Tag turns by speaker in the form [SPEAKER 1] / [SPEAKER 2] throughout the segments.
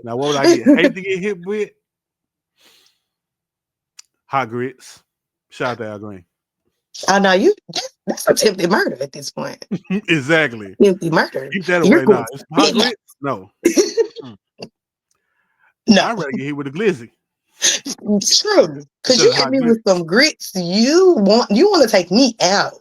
[SPEAKER 1] Now, what would I hate to get hit with? Hot grits. Shout out to Al Green.
[SPEAKER 2] I know that's attempted murder at this point.
[SPEAKER 1] Exactly.
[SPEAKER 2] Attempted murder.
[SPEAKER 1] Keep that
[SPEAKER 2] You're
[SPEAKER 1] away now.
[SPEAKER 2] going
[SPEAKER 1] It's
[SPEAKER 2] to
[SPEAKER 1] hot
[SPEAKER 2] midnight.
[SPEAKER 1] grits? No. Mm.
[SPEAKER 2] No,
[SPEAKER 1] I'd rather get hit with a glizzy
[SPEAKER 2] true. Cause
[SPEAKER 1] instead
[SPEAKER 2] you
[SPEAKER 1] of
[SPEAKER 2] hit
[SPEAKER 1] hot
[SPEAKER 2] me with
[SPEAKER 1] grits.
[SPEAKER 2] some grits. You want to take me out.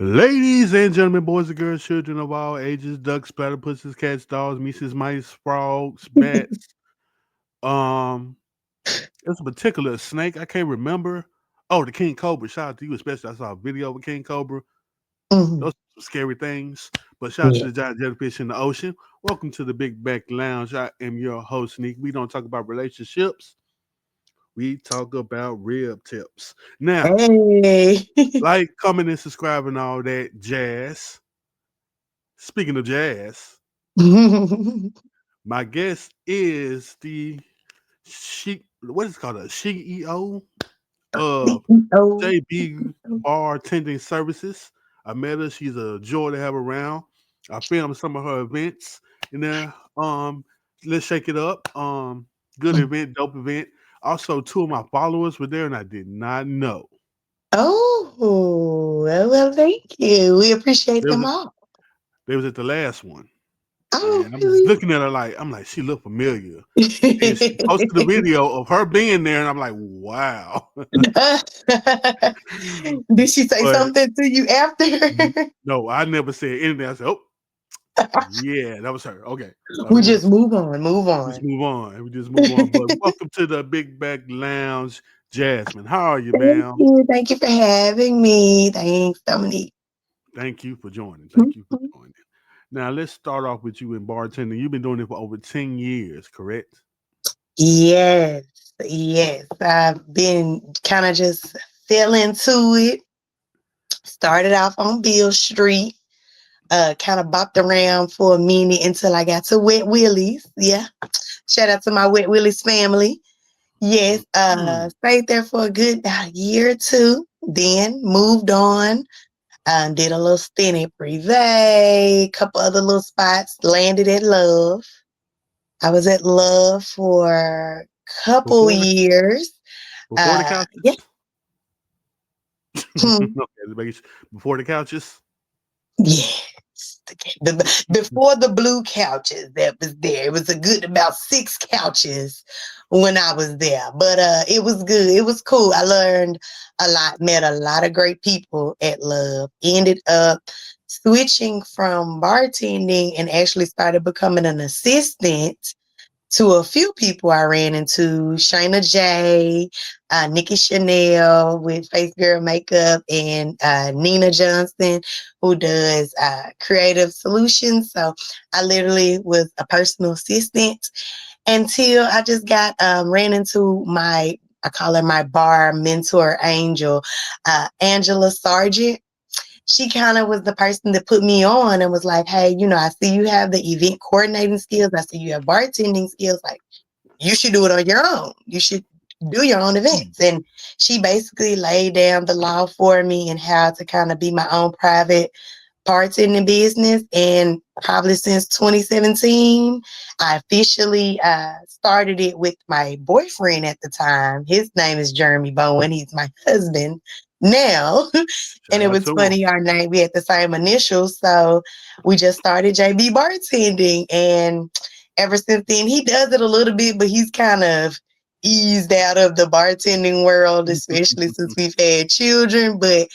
[SPEAKER 1] Ladies and gentlemen, boys and girls, children of all ages, ducks, platypuses, cats, dogs, mice, mice, frogs, bats. Um, there's a particular snake I can't remember. Oh, the king cobra. Shout out to you, especially. I saw a video of a king cobra.
[SPEAKER 2] Mhm.
[SPEAKER 1] Those are scary things. But shout out to
[SPEAKER 2] Yeah.
[SPEAKER 1] the giant jellyfish in the ocean. Welcome to the Big Back Lounge. I am your host, Nick. We don't talk about relationships. We talk about rib tips. Now,
[SPEAKER 2] Hey.
[SPEAKER 1] like, comment, and subscribe and all that jazz. Speaking of jazz, my guest is the what is it called, a CEO of
[SPEAKER 2] CEO.
[SPEAKER 1] JB Bartending Services. I met her. She's a joy to have around. I filmed some of her events in there. Let's shake it up. Good event, dope event. Also, two of my followers were there, and I did not know.
[SPEAKER 2] Oh, well, thank you. We appreciate
[SPEAKER 1] They was
[SPEAKER 2] them
[SPEAKER 1] at,
[SPEAKER 2] all.
[SPEAKER 1] they was at the last one,
[SPEAKER 2] Oh,
[SPEAKER 1] and I'm just
[SPEAKER 2] really?
[SPEAKER 1] looking at her like she looked familiar. Then she posted a video of her being there, and I'm like, wow.
[SPEAKER 2] Did she say
[SPEAKER 1] But
[SPEAKER 2] something to you after?
[SPEAKER 1] no, I never said anything. I said, oh, yeah, that was her. Okay. So
[SPEAKER 2] We
[SPEAKER 1] we
[SPEAKER 2] just
[SPEAKER 1] just
[SPEAKER 2] move on, move
[SPEAKER 1] we just
[SPEAKER 2] on.
[SPEAKER 1] move on. We just move on. But welcome to the Big Back Lounge, Jasmine. How are you,
[SPEAKER 2] Thank
[SPEAKER 1] ma'am?
[SPEAKER 2] you. Thank you for having me. Thanks, Dominique.
[SPEAKER 1] Thank you for joining. Thank you for joining. Now let's start off with you in bartending. You've been doing it for over 10 years, correct?
[SPEAKER 2] Yes, yes. I've been kind of just fell into it. Started off on Beale Street. Kind of bopped around for a minute until I got to Wet Willie's. Yeah. Shout out to my Wet Willie's family. Yes,
[SPEAKER 1] Mm.
[SPEAKER 2] stayed there for a good about a year or two. Then moved on. Did a little stint at Privé, couple other little spots. Landed at Love. I was at Love for a couple
[SPEAKER 1] Before the
[SPEAKER 2] years.
[SPEAKER 1] before the
[SPEAKER 2] Yeah.
[SPEAKER 1] couches?
[SPEAKER 2] Hmm.
[SPEAKER 1] Okay, before the couches?
[SPEAKER 2] Yes. Before the blue couches that was there. It was a good about 6 couches when I was there. But it was good. It was cool. I learned a lot, met a lot of great people at Love. Ended up switching from bartending and actually started becoming an assistant to a few people I ran into: Shayna J, Nikki Chanel with Face Girl Makeup, and Nina Johnson, who does creative solutions. So I literally was a personal assistant until I just got ran into I call her my bar mentor angel, Angela Sargent. She kind of was the person that put me on and was like, hey, I see you have the event coordinating skills. I see you have bartending skills. Like, you should do it on your own. You should do your own
[SPEAKER 1] Mm.
[SPEAKER 2] events. And she basically laid down the law for me and how to kind of be my own private bartending business. And probably since 2017, I officially started it with my boyfriend at the time. His name is Jeremy Bowen. He's my husband now. And
[SPEAKER 1] Shout
[SPEAKER 2] it
[SPEAKER 1] out
[SPEAKER 2] was
[SPEAKER 1] to him.
[SPEAKER 2] funny, our name, we had the same initials. So we just started JB Bartending. And ever since then, he does it a little bit, but he's kind of eased out of the bartending world, especially since we've had children. But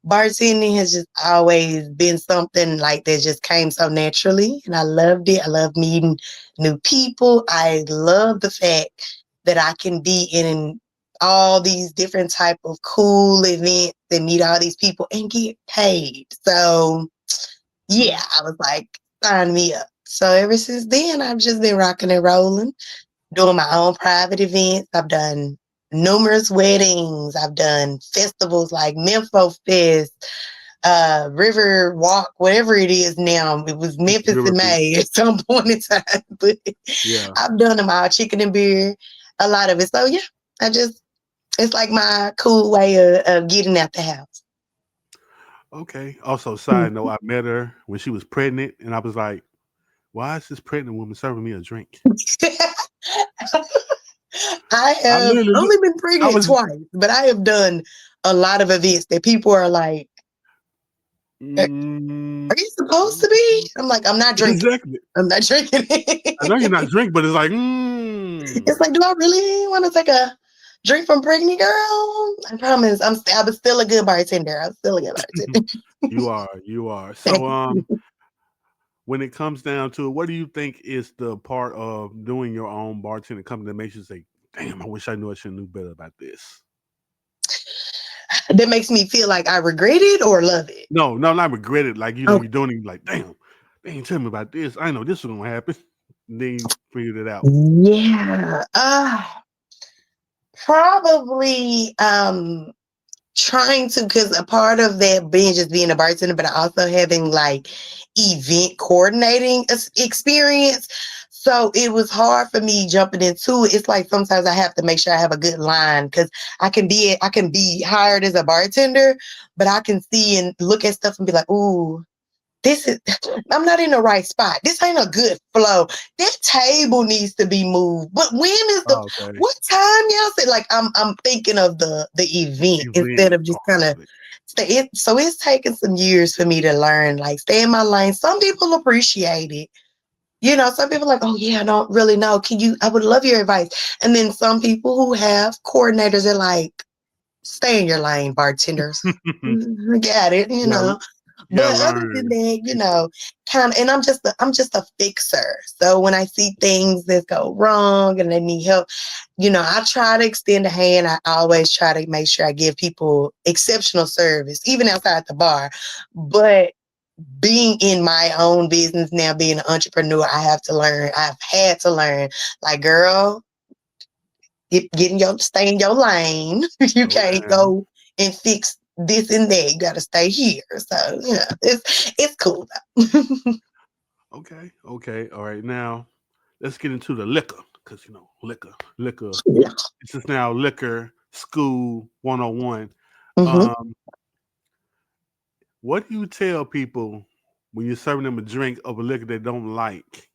[SPEAKER 2] bartending has just always been something like that just came so naturally. And I loved it. I love meeting new people. I love the fact that I can be in all these different type of cool events and meet all these people and get paid. So yeah, I was like, sign me up. So ever since then, I've just been rocking and rolling, doing my own private events. I've done numerous weddings. I've done festivals like Memphis Fest, River Walk, whatever it is now. It was Memphis
[SPEAKER 1] River
[SPEAKER 2] in
[SPEAKER 1] Beach.
[SPEAKER 2] May at some point in time, but
[SPEAKER 1] Yeah.
[SPEAKER 2] I've done them all, chicken and beer, a lot of it. So yeah, I just it's like my cool way of getting out the house.
[SPEAKER 1] Okay. Also, side note, I met her when she was pregnant, and I was like, "Why is this pregnant woman serving me a drink?"
[SPEAKER 2] I
[SPEAKER 1] I
[SPEAKER 2] have
[SPEAKER 1] literally,
[SPEAKER 2] only been
[SPEAKER 1] I
[SPEAKER 2] pregnant
[SPEAKER 1] was
[SPEAKER 2] twice, but I have done a lot of events that people are like,
[SPEAKER 1] mm,
[SPEAKER 2] are you supposed to be? I'm like, I'm not drinking.
[SPEAKER 1] exactly.
[SPEAKER 2] I'm not drinking.
[SPEAKER 1] I know you're not drink, but it's like,
[SPEAKER 2] It's like, do I really want to take a drink from pregnant girl? I promise. I was still a good bartender. I'm still a good bartender.
[SPEAKER 1] you are.
[SPEAKER 2] Thank
[SPEAKER 1] So,
[SPEAKER 2] you.
[SPEAKER 1] when it comes down to it, what do you think is the part of doing your own bartending company that makes you say, "Damn, I wish I knew I should have knew better about this"?
[SPEAKER 2] That makes me feel like I regret it or love it.
[SPEAKER 1] No, no, not regret it. Like
[SPEAKER 2] Okay.
[SPEAKER 1] you're doing it. Like, damn, they ain't tell me about this. I know this was gonna happen. And then you figured it out.
[SPEAKER 2] Yeah. Probably trying to, because a part of that being just being a bartender, but also having like event coordinating experience. So it was hard for me jumping into it. It's like sometimes I have to make sure I have a good line because I can be hired as a bartender, but I can see and look at stuff and be like, ooh, this is I'm not in the right spot. This ain't a good flow. That table needs to be moved. But when is the
[SPEAKER 1] Oh, okay.
[SPEAKER 2] what time y'all say? Like I'm thinking of the event instead
[SPEAKER 1] Event
[SPEAKER 2] of just
[SPEAKER 1] part
[SPEAKER 2] kind of
[SPEAKER 1] of it.
[SPEAKER 2] stay it. So it's taken some years for me to learn, like stay in my lane. Some people appreciate it. Some people are like, oh yeah, I don't really know. I would love your advice. And then some people who have coordinators are like, stay in your lane, bartenders. Got it,
[SPEAKER 1] Yeah, yeah,
[SPEAKER 2] But other than
[SPEAKER 1] learn.
[SPEAKER 2] that, kind of, and I'm just a fixer. So when I see things that go wrong and they need help, I try to extend a hand. I always try to make sure I give people exceptional service, even outside the bar. But being in my own business now, being an entrepreneur, I have to learn. I've had to learn, like, girl, stay in your lane. You
[SPEAKER 1] Slow
[SPEAKER 2] can't
[SPEAKER 1] down.
[SPEAKER 2] go and fix this and that. You got to stay here. So yeah, it's cool though.
[SPEAKER 1] Okay, okay, all right. Now let's get into the liquor, because liquor.
[SPEAKER 2] Yeah.
[SPEAKER 1] This is now liquor school 101.
[SPEAKER 2] Hmm.
[SPEAKER 1] Um, what do you tell people when you're serving them a drink of a liquor they don't like?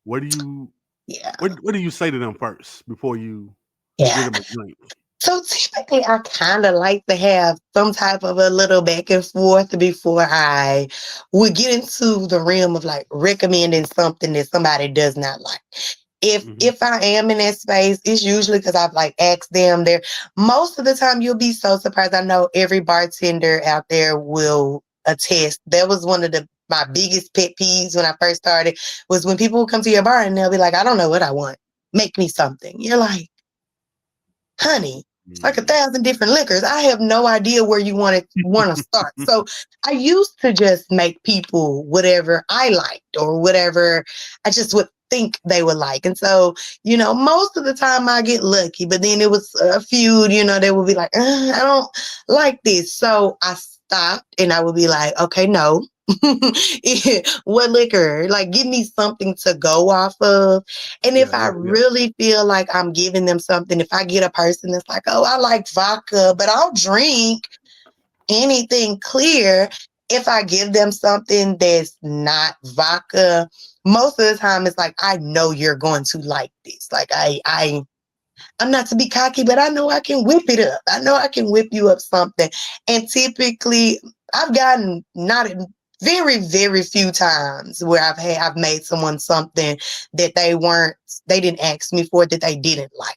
[SPEAKER 1] What do you
[SPEAKER 2] Yeah.
[SPEAKER 1] what do you say to them first before you get
[SPEAKER 2] Yeah.
[SPEAKER 1] them a drink?
[SPEAKER 2] So typically, I kind of like to have some type of a little back and forth before I would get into the realm of like recommending something that somebody does not like. if
[SPEAKER 1] Hmm.
[SPEAKER 2] if I am in that space, it's usually because I've like asked them there. Most of the time, you'll be so surprised. I know every bartender out there will attest. That was one of my biggest pet peeves when I first started was when people will come to your bar and they'll be like, I don't know what I want. Make me something. You're like, honey, it's like a
[SPEAKER 1] Mm.
[SPEAKER 2] thousand different liquors. I have no idea where you want to start. So I used to just make people whatever I liked or whatever I just would think they would like. And so, most of the time I get lucky, but then it was a few, they would be like, I don't like this. So I stopped and I would be like, okay, no. What liquor? Like, give me something to go off of. And if
[SPEAKER 1] Yeah,
[SPEAKER 2] I
[SPEAKER 1] yeah, yeah.
[SPEAKER 2] really feel like I'm giving them something, if I get a person that's like, oh, I like vodka, but I'll drink anything clear. If I give them something that's not vodka, most of the time it's like, I know you're going to like this. Like I'm not to be cocky, but I know I can whip it up. I know I can whip you up something. And typically, I've gotten not very, very few times where I've made someone something that they didn't ask me for that they didn't like.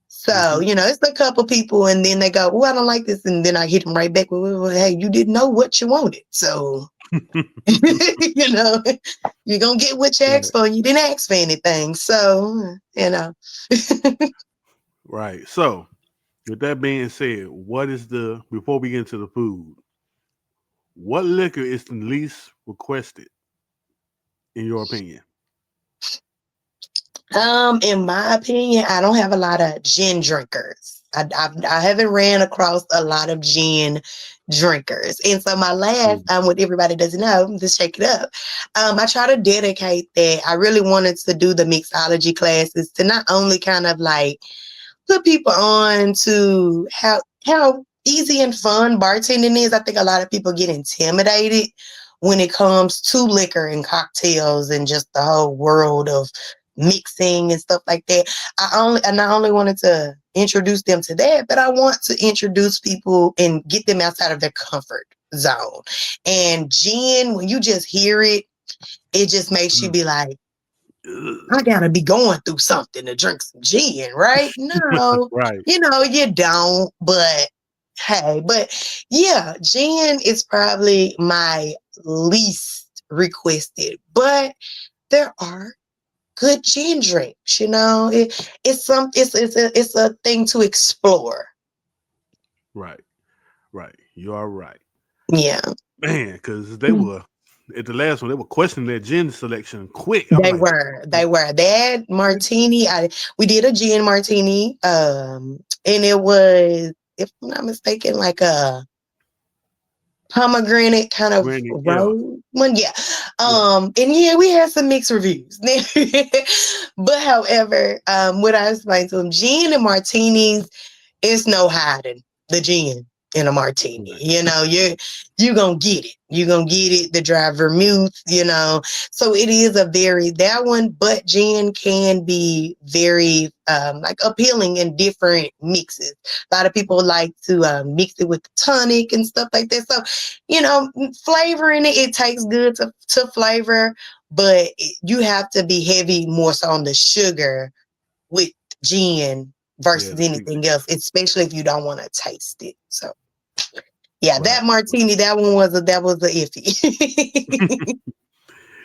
[SPEAKER 2] So,
[SPEAKER 1] Hmm.
[SPEAKER 2] it's a couple people, and then they go, oh, I don't like this. And then I hit them right back with, well, hey, you didn't know what you wanted. So, you know, you're going to get what you
[SPEAKER 1] Right,
[SPEAKER 2] asked for. You didn't ask for anything. So,
[SPEAKER 1] right. So, with that being said, what is the before we get into the food? What liquor is the least requested in your opinion?
[SPEAKER 2] In my opinion, I don't have a lot of gin drinkers. I haven't ran across a lot of gin drinkers, and so my last
[SPEAKER 1] Mm,
[SPEAKER 2] what everybody doesn't know, just shake it up. I try to dedicate that. I really wanted to do the mixology classes to not only kind of like put people on to how easy and fun bartending is. I think a lot of people get intimidated when it comes to liquor and cocktails and just the whole world of mixing and stuff like that. I not only wanted to introduce them to that, but I want to introduce people and get them outside of their comfort zone. And gin, when you just hear it, it just makes you
[SPEAKER 1] mm.
[SPEAKER 2] be like, I gotta be going through something to drink some gin, right? No,
[SPEAKER 1] Right.
[SPEAKER 2] you don't. But hey, but yeah, gin is probably my least requested. But there are good gin drinks. It's a thing to explore.
[SPEAKER 1] Right. Right. You are right.
[SPEAKER 2] Yeah.
[SPEAKER 1] Man, because they were at the last one, they were questioning their gin selection quick. I'm
[SPEAKER 2] They
[SPEAKER 1] like,
[SPEAKER 2] were. They were. That martini, we did a gin martini. And it was, if I'm not mistaken, like a pomegranate kind of
[SPEAKER 1] Granny, yeah,
[SPEAKER 2] rose one. Yeah.
[SPEAKER 1] yeah,
[SPEAKER 2] And yeah, we had some mixed reviews. But however, what I explained to them, gin and martinis, it's no hiding the gin in a martini.
[SPEAKER 1] right.
[SPEAKER 2] You gonna get it. You gonna get it. The dry vermouth. So it is a very that one, but gin can be very like appealing in different mixes. A lot of people like to mix it with the tonic and stuff like that. So, flavoring it takes good to flavor, but you have to be heavy more so on the sugar with gin
[SPEAKER 1] Yeah,
[SPEAKER 2] versus
[SPEAKER 1] the
[SPEAKER 2] anything
[SPEAKER 1] sweetness.
[SPEAKER 2] else, especially if you don't want to taste it. So yeah,
[SPEAKER 1] Right.
[SPEAKER 2] that martini, that was a iffy.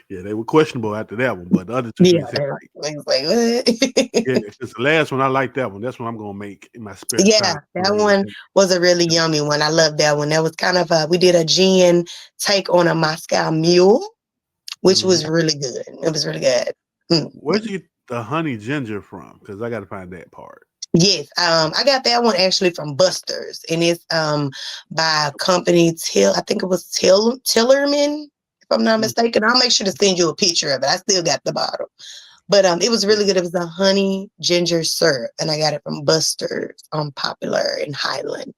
[SPEAKER 1] Yeah, they were questionable after that one, but the other two
[SPEAKER 2] Yeah,
[SPEAKER 1] drinks, they
[SPEAKER 2] that
[SPEAKER 1] like,
[SPEAKER 2] was like what?
[SPEAKER 1] yeah, because the last one, I like that one. That's what I'm going to make in my spare
[SPEAKER 2] Yeah,
[SPEAKER 1] time. I'm
[SPEAKER 2] that
[SPEAKER 1] ready to
[SPEAKER 2] one
[SPEAKER 1] take.
[SPEAKER 2] was a really yummy one. I love that one. That was kind of we did a gin take on a Moscow Mule, which
[SPEAKER 1] Mm-hmm.
[SPEAKER 2] was really good. It was really good. Mm.
[SPEAKER 1] Where'd you get the honey ginger from? Because I got to find that part.
[SPEAKER 2] Yes, I got that one actually from Buster's, and it's by a company Till. I think it was Tillerman, if I'm not
[SPEAKER 1] Mm,
[SPEAKER 2] mistaken. I'll make sure to send you a picture of it. I still got the bottle, but it was
[SPEAKER 1] yeah,
[SPEAKER 2] really good. It was a honey ginger syrup, and I got it from Buster's on Popular in Highland.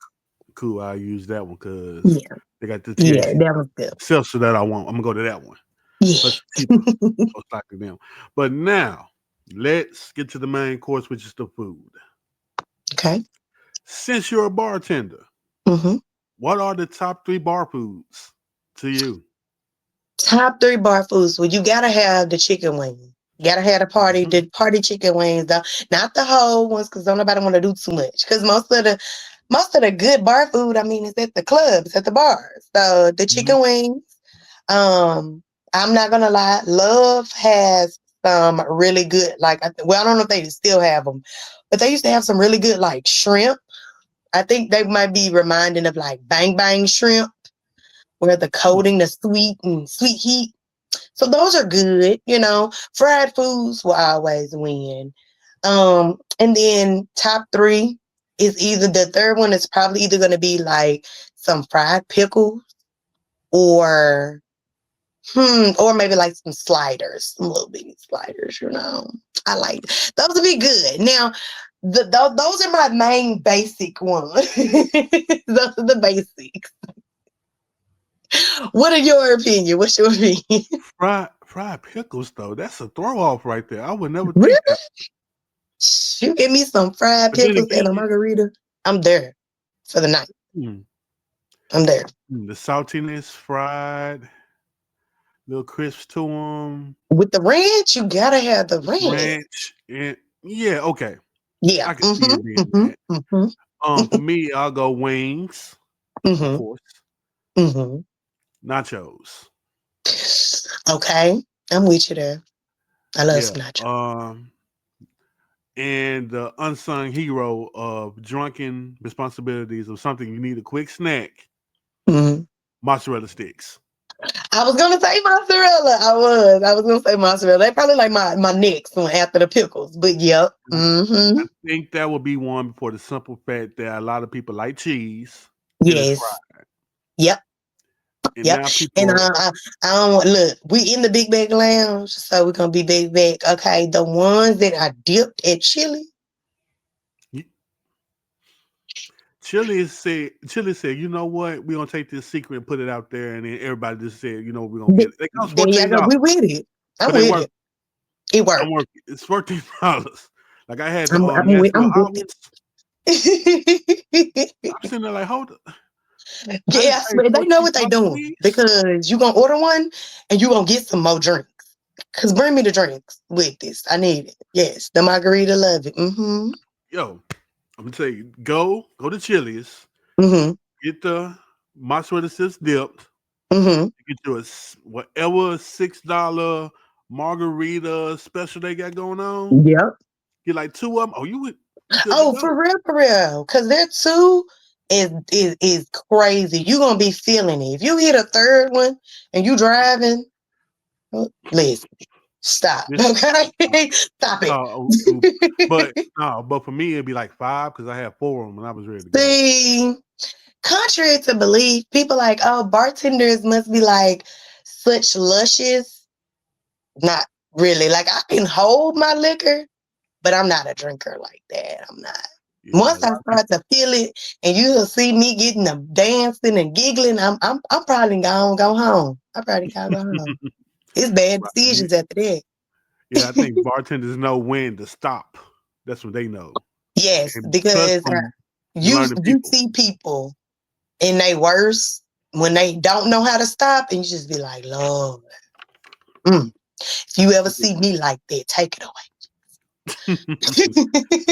[SPEAKER 1] cool. I'll use that one because
[SPEAKER 2] Yeah,
[SPEAKER 1] they got the
[SPEAKER 2] yeah,
[SPEAKER 1] THC
[SPEAKER 2] that was good.
[SPEAKER 1] seltzer that I want. I'm going to go to that one.
[SPEAKER 2] Yeah.
[SPEAKER 1] Plus cheaper. Most likely them. But now, let's get to the main course, which is the food.
[SPEAKER 2] Okay.
[SPEAKER 1] Since you're a bartender,
[SPEAKER 2] hmm
[SPEAKER 1] what are the top three bar foods to you?
[SPEAKER 2] Top three bar foods. Well, you gotta have the chicken wing. You gotta have
[SPEAKER 1] Mhm.
[SPEAKER 2] the party chicken wings, though. Not the whole ones, because don't nobody want to do too much. Because most of the good bar food, I mean, is at the clubs, at the bars. So the
[SPEAKER 1] Mhm.
[SPEAKER 2] chicken wings. Um, I'm not gonna lie. Love has some really good, like, well, I don't know if they still have them, but they used to have some really good, like, shrimp. I think they might be reminding of like Bang Bang shrimp, where the
[SPEAKER 1] Mm.
[SPEAKER 2] coating, the sweet and sweet heat. So those are good. Fried foods will always win. And then top three is either the third one is probably either going to be like some fried pickles or or maybe like some sliders, some little bitty sliders. I like those would be good. Now, those are my main basic ones. Those are the basics. What are your opinion? What's your opinion?
[SPEAKER 1] Fried pickles though, that's a throw off right there. I would never
[SPEAKER 2] Really?
[SPEAKER 1] think that.
[SPEAKER 2] You give me some fried
[SPEAKER 1] But then
[SPEAKER 2] pickles and a
[SPEAKER 1] again,
[SPEAKER 2] margarita. I'm there for the night.
[SPEAKER 1] mm,
[SPEAKER 2] I'm there.
[SPEAKER 1] the saltiness, fried, little crisp to them,
[SPEAKER 2] With the ranch, you gotta have the ranch.
[SPEAKER 1] ranch, and yeah, okay,
[SPEAKER 2] Yeah.
[SPEAKER 1] I can see
[SPEAKER 2] Mm-hmm.
[SPEAKER 1] it being
[SPEAKER 2] Mm-hmm.
[SPEAKER 1] that. For
[SPEAKER 2] Mm-hmm.
[SPEAKER 1] me, I'll go wings, of
[SPEAKER 2] Mm-hmm.
[SPEAKER 1] course,
[SPEAKER 2] Mm-hmm.
[SPEAKER 1] nachos.
[SPEAKER 2] Okay. I'm with you there. I love
[SPEAKER 1] Yeah.
[SPEAKER 2] some nacho.
[SPEAKER 1] And the unsung hero of drunken responsibilities of something you need a quick snack,
[SPEAKER 2] Mm-hmm.
[SPEAKER 1] mozzarella sticks.
[SPEAKER 2] I was gonna say mozzarella. I was gonna say mozzarella. They probably like my next one after the pickles. But yep.
[SPEAKER 1] I
[SPEAKER 2] Mm-hmm.
[SPEAKER 1] think that would be one for the simple fact that a lot of people like cheese and it's
[SPEAKER 2] Yes.
[SPEAKER 1] fried.
[SPEAKER 2] Yep.
[SPEAKER 1] And
[SPEAKER 2] Yep.
[SPEAKER 1] now
[SPEAKER 2] And
[SPEAKER 1] people,
[SPEAKER 2] I don't want look, we in the big bag lounge, so we're gonna be big bag. Okay, the ones that are dipped at chili.
[SPEAKER 1] Chili said, you know what? We're gonna take this secret and put it out there, and then everybody just said, you know, we're gonna get it. It costs
[SPEAKER 2] There you go. We
[SPEAKER 1] $14,
[SPEAKER 2] with it. I'm
[SPEAKER 1] but it
[SPEAKER 2] with
[SPEAKER 1] worked.
[SPEAKER 2] it. It
[SPEAKER 1] I'm
[SPEAKER 2] worked.
[SPEAKER 1] working. It's $14. Like I had the
[SPEAKER 2] I'm with
[SPEAKER 1] Nashville
[SPEAKER 2] I'm with
[SPEAKER 1] olives.
[SPEAKER 2] it.
[SPEAKER 1] I'm sitting there like, hold up. I
[SPEAKER 2] Yeah,
[SPEAKER 1] just
[SPEAKER 2] I
[SPEAKER 1] paid
[SPEAKER 2] swear they know what they
[SPEAKER 1] 14 bucks for
[SPEAKER 2] doing
[SPEAKER 1] these.
[SPEAKER 2] because you gonna order one and you gonna get some more drinks. Cause bring me the drinks with this. I need it. Yes, the margarita love it. Mm-hmm.
[SPEAKER 1] Yo, I'm gonna tell you, go to Chili's,
[SPEAKER 2] Mm-hmm.
[SPEAKER 1] get the mozzarella sticks dipped,
[SPEAKER 2] Mm-hmm.
[SPEAKER 1] get you whatever $6 margarita special they got going on.
[SPEAKER 2] Yep.
[SPEAKER 1] Get like two of them. Oh, you good to
[SPEAKER 2] Oh,
[SPEAKER 1] go.
[SPEAKER 2] for real, for real. Cause their two is crazy. You gonna be feeling it. If you hit a third one and you driving, listen, stop.
[SPEAKER 1] This
[SPEAKER 2] Okay, stop it.
[SPEAKER 1] but no, but for me it'd be like five because I had four of them and I was ready to go.
[SPEAKER 2] See, contrary to belief, people like, oh, bartenders must be like such luscious. Not really. Like I can hold my liquor, but I'm not a drinker like that. I'm not.
[SPEAKER 1] Yeah, a
[SPEAKER 2] Once I
[SPEAKER 1] lot of
[SPEAKER 2] start to feel it, and you'll see me getting the dancing and giggling, I'm probably gonna go home. I probably gotta go home. It's bad
[SPEAKER 1] people.
[SPEAKER 2] decisions after that.
[SPEAKER 1] Yeah, I think bartenders know when to stop. That's what they know.
[SPEAKER 2] Yes,
[SPEAKER 1] And plus
[SPEAKER 2] because
[SPEAKER 1] from
[SPEAKER 2] you
[SPEAKER 1] learning
[SPEAKER 2] you
[SPEAKER 1] people.
[SPEAKER 2] see people in they worst when they don't know how to stop, and you just be like, Lord, mm, if you ever see me like that, take it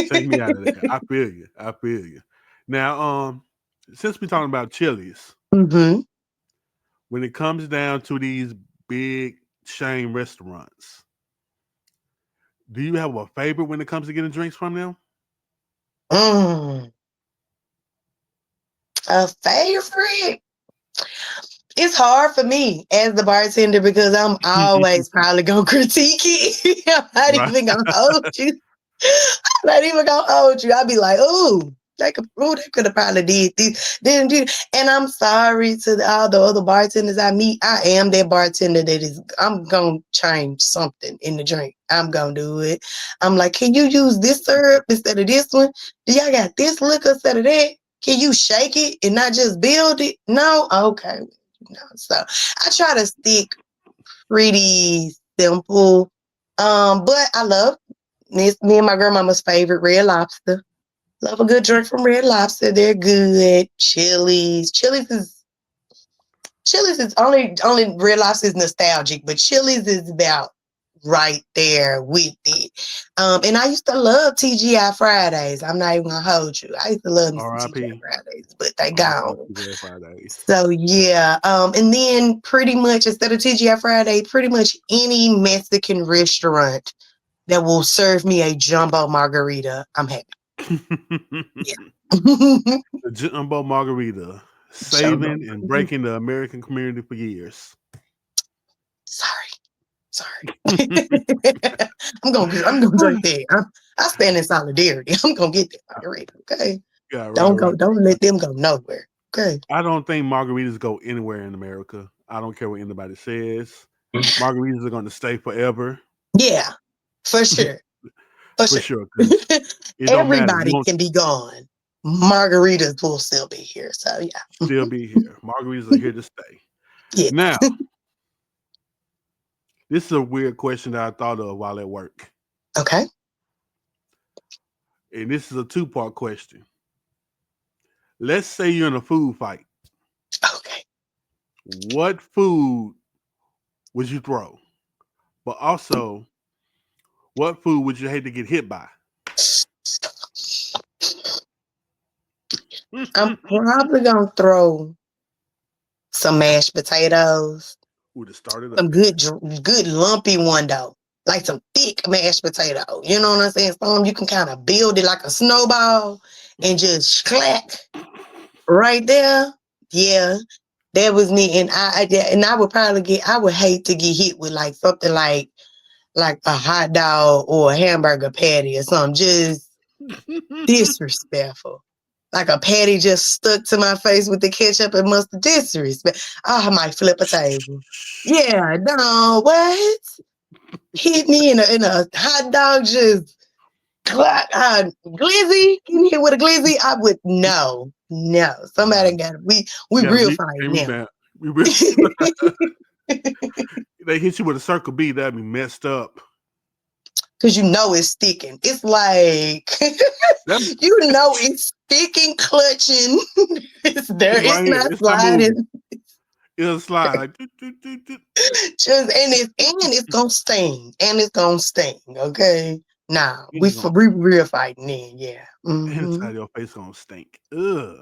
[SPEAKER 1] Take me out of there.
[SPEAKER 2] away.
[SPEAKER 1] I feel you. I feel you. Now, since we're talking about Chili's,
[SPEAKER 2] Mm-hmm.
[SPEAKER 1] when it comes down to these big chain restaurants, do you have a favorite when it comes to getting drinks from them?
[SPEAKER 2] Mm, a favorite? It's hard for me as the bartender because I'm always probably gonna critique it. I'm not
[SPEAKER 1] Right.
[SPEAKER 2] even gonna hold you. I'm not even gonna hold you. I'll be like, they could have probably did this, didn't do. And I'm sorry to all the other bartenders I meet. I am that bartender that is. I'm gonna change something in the drink. I'm gonna do it. I'm like, can you use this syrup instead of this one? Do y'all got this liquor instead of that? Can you shake it and not just build it? No, okay. No. So I try to stick pretty simple. But I love this me and my grandmama's favorite red lobster. Love a good drink from Red Lobster. They're good. Chili's. Chili's is only Red Lobster is nostalgic, but Chili's is about right there with it. And I used to love TGI Fridays. I'm not even gonna hold you. I used to love me some TGI
[SPEAKER 1] R.I.P.
[SPEAKER 2] Fridays, but they
[SPEAKER 1] R.I.P.
[SPEAKER 2] gone.
[SPEAKER 1] to Fridays.
[SPEAKER 2] So yeah. And then pretty much instead of TGI Friday, pretty much any Mexican restaurant that will serve me a jumbo margarita, I'm happy. Yeah.
[SPEAKER 1] The jumbo margarita,
[SPEAKER 2] Jumbo.
[SPEAKER 1] saving and breaking the American community for years.
[SPEAKER 2] Sorry. I'm gonna drink that. I stand in solidarity. I'm gonna get that margarita. Okay.
[SPEAKER 1] Yeah, right,
[SPEAKER 2] Don't go.
[SPEAKER 1] right.
[SPEAKER 2] Don't let them go nowhere. Okay.
[SPEAKER 1] I don't think margaritas go anywhere in America. I don't care what anybody says. Margaritas are going to stay forever,
[SPEAKER 2] Yeah, for sure. For
[SPEAKER 1] for
[SPEAKER 2] sure.
[SPEAKER 1] sure. Because it don't matter. You
[SPEAKER 2] Everybody
[SPEAKER 1] won't
[SPEAKER 2] can be gone. Margaritas will still be here. So yeah.
[SPEAKER 1] still be here. Margaritas are here to stay.
[SPEAKER 2] Yeah.
[SPEAKER 1] Now, this is a weird question that I thought of while at work,
[SPEAKER 2] Okay.
[SPEAKER 1] and this is a two-part question. Let's say you're in a food fight.
[SPEAKER 2] Okay.
[SPEAKER 1] What food would you throw? But also, what food would you hate to get hit by?
[SPEAKER 2] I'm probably gonna throw some mashed potatoes.
[SPEAKER 1] Would have started
[SPEAKER 2] Some
[SPEAKER 1] up.
[SPEAKER 2] good lumpy one though. Like some thick mashed potato. You know what I'm saying? Some you can kind of build it like a snowball and just clack right there. Yeah. That was me, and I would probably I would hate to get hit with like something like a hot dog or a hamburger patty or something, just disrespectful. Like a patty just stuck to my face with the ketchup and mustard. Disrespect. Oh, I might flip a table. Yeah, no, what? Hit me in a hot dog, just glizzy. You hit with a glizzy? I would no. Somebody got it. We
[SPEAKER 1] Yeah,
[SPEAKER 2] real
[SPEAKER 1] we
[SPEAKER 2] fight
[SPEAKER 1] hey, we
[SPEAKER 2] now.
[SPEAKER 1] bad. We real. They hit you with a circle B, that'd be messed up.
[SPEAKER 2] Cause you know it's sticking. It's like
[SPEAKER 1] That
[SPEAKER 2] it's sticking, clutching. It's there.
[SPEAKER 1] it's
[SPEAKER 2] It's
[SPEAKER 1] right here.
[SPEAKER 2] not
[SPEAKER 1] It's not moving.
[SPEAKER 2] sliding.
[SPEAKER 1] It'll slide like doot, doot, doot, doot.
[SPEAKER 2] Just and it's gonna sting. And it's gonna sting. Okay. Nah,
[SPEAKER 1] It's gonna,
[SPEAKER 2] we real fighting then, yeah.
[SPEAKER 1] inside your face gonna stink. Ugh.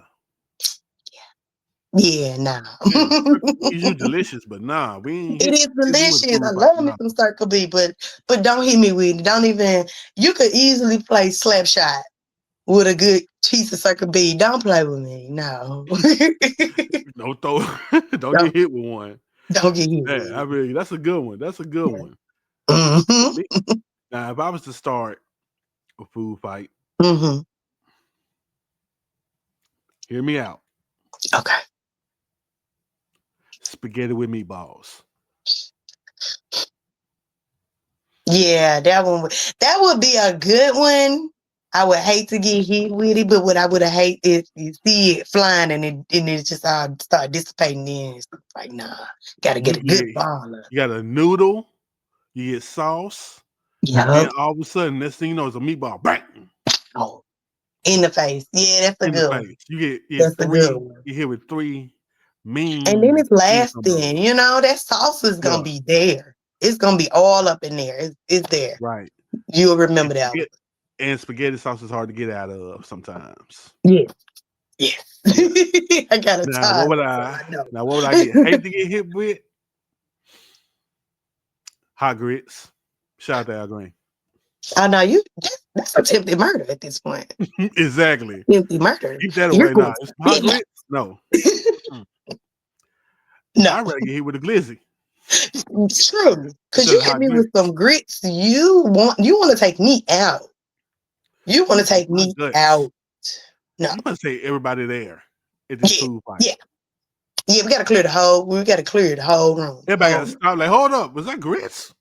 [SPEAKER 2] Yeah, nah.
[SPEAKER 1] Man, circle B's you delicious, but nah, we ain't
[SPEAKER 2] It is
[SPEAKER 1] hit you with a
[SPEAKER 2] delicious. I
[SPEAKER 1] food fight.
[SPEAKER 2] love me
[SPEAKER 1] Nah,
[SPEAKER 2] some Circle B, but don't hit me with it. Don't even. You could easily play slap shot with a good piece of Circle B. Don't play with me. No.
[SPEAKER 1] don't throw, don't get
[SPEAKER 2] don't
[SPEAKER 1] hit with one.
[SPEAKER 2] don't get hit
[SPEAKER 1] Man,
[SPEAKER 2] with
[SPEAKER 1] that's a good one. That's a good
[SPEAKER 2] it.
[SPEAKER 1] one.
[SPEAKER 2] Mm-hmm.
[SPEAKER 1] Me- Now, if I was to start a food fight,
[SPEAKER 2] Mm-hmm.
[SPEAKER 1] hear me out.
[SPEAKER 2] Okay.
[SPEAKER 1] Spaghetti with meatballs.
[SPEAKER 2] Yeah, that would be a good one. I would hate to get hit with it, but what I would have hate is you see it flying and it just all start dissipating in. It's like, nah, gotta get
[SPEAKER 1] You
[SPEAKER 2] a good
[SPEAKER 1] get
[SPEAKER 2] ball of
[SPEAKER 1] you got a noodle, you get sauce, then
[SPEAKER 2] Yup.
[SPEAKER 1] all of a sudden, next thing you know, it's a meatball. Bang!
[SPEAKER 2] Oh, in the face. Yeah, that's a
[SPEAKER 1] In the
[SPEAKER 2] good one.
[SPEAKER 1] face. You get
[SPEAKER 2] That's a good
[SPEAKER 1] three.
[SPEAKER 2] one.
[SPEAKER 1] You hit with three
[SPEAKER 2] And then
[SPEAKER 1] mean
[SPEAKER 2] it's
[SPEAKER 1] cheese combos.
[SPEAKER 2] lasting. That sauce is gonna
[SPEAKER 1] Yeah,
[SPEAKER 2] be there. It's gonna be all up in there. It's there.
[SPEAKER 1] right.
[SPEAKER 2] You'll
[SPEAKER 1] And
[SPEAKER 2] remember that one.
[SPEAKER 1] spaghetti sauce is hard to get out of sometimes.
[SPEAKER 2] Yes. Yes.
[SPEAKER 1] Yeah.
[SPEAKER 2] I got a
[SPEAKER 1] Now what would
[SPEAKER 2] toddler, so
[SPEAKER 1] I?
[SPEAKER 2] I know.
[SPEAKER 1] Now what would I get? Hate to get hit with hot grits. Shout out to Al Green.
[SPEAKER 2] I know that's attempted murder at this point.
[SPEAKER 1] Exactly.
[SPEAKER 2] Attempted murder.
[SPEAKER 1] Keep that
[SPEAKER 2] You're
[SPEAKER 1] away.
[SPEAKER 2] going
[SPEAKER 1] Nah,
[SPEAKER 2] to
[SPEAKER 1] it's hot
[SPEAKER 2] big house.
[SPEAKER 1] grits. No, Mm.
[SPEAKER 2] No,
[SPEAKER 1] I'd rather get hit with a glizzy
[SPEAKER 2] true. Cause
[SPEAKER 1] instead
[SPEAKER 2] you
[SPEAKER 1] of
[SPEAKER 2] hit
[SPEAKER 1] hot
[SPEAKER 2] me with
[SPEAKER 1] grits.
[SPEAKER 2] some grits. You want to take me out. You want
[SPEAKER 1] You
[SPEAKER 2] to take
[SPEAKER 1] my
[SPEAKER 2] me
[SPEAKER 1] guts.
[SPEAKER 2] out. No.
[SPEAKER 1] You must say everybody there at this
[SPEAKER 2] Yeah.
[SPEAKER 1] food fight.
[SPEAKER 2] Yeah. Yeah. We gotta clear the whole room.
[SPEAKER 1] Everybody got to stop. Like, hold up, was that grits?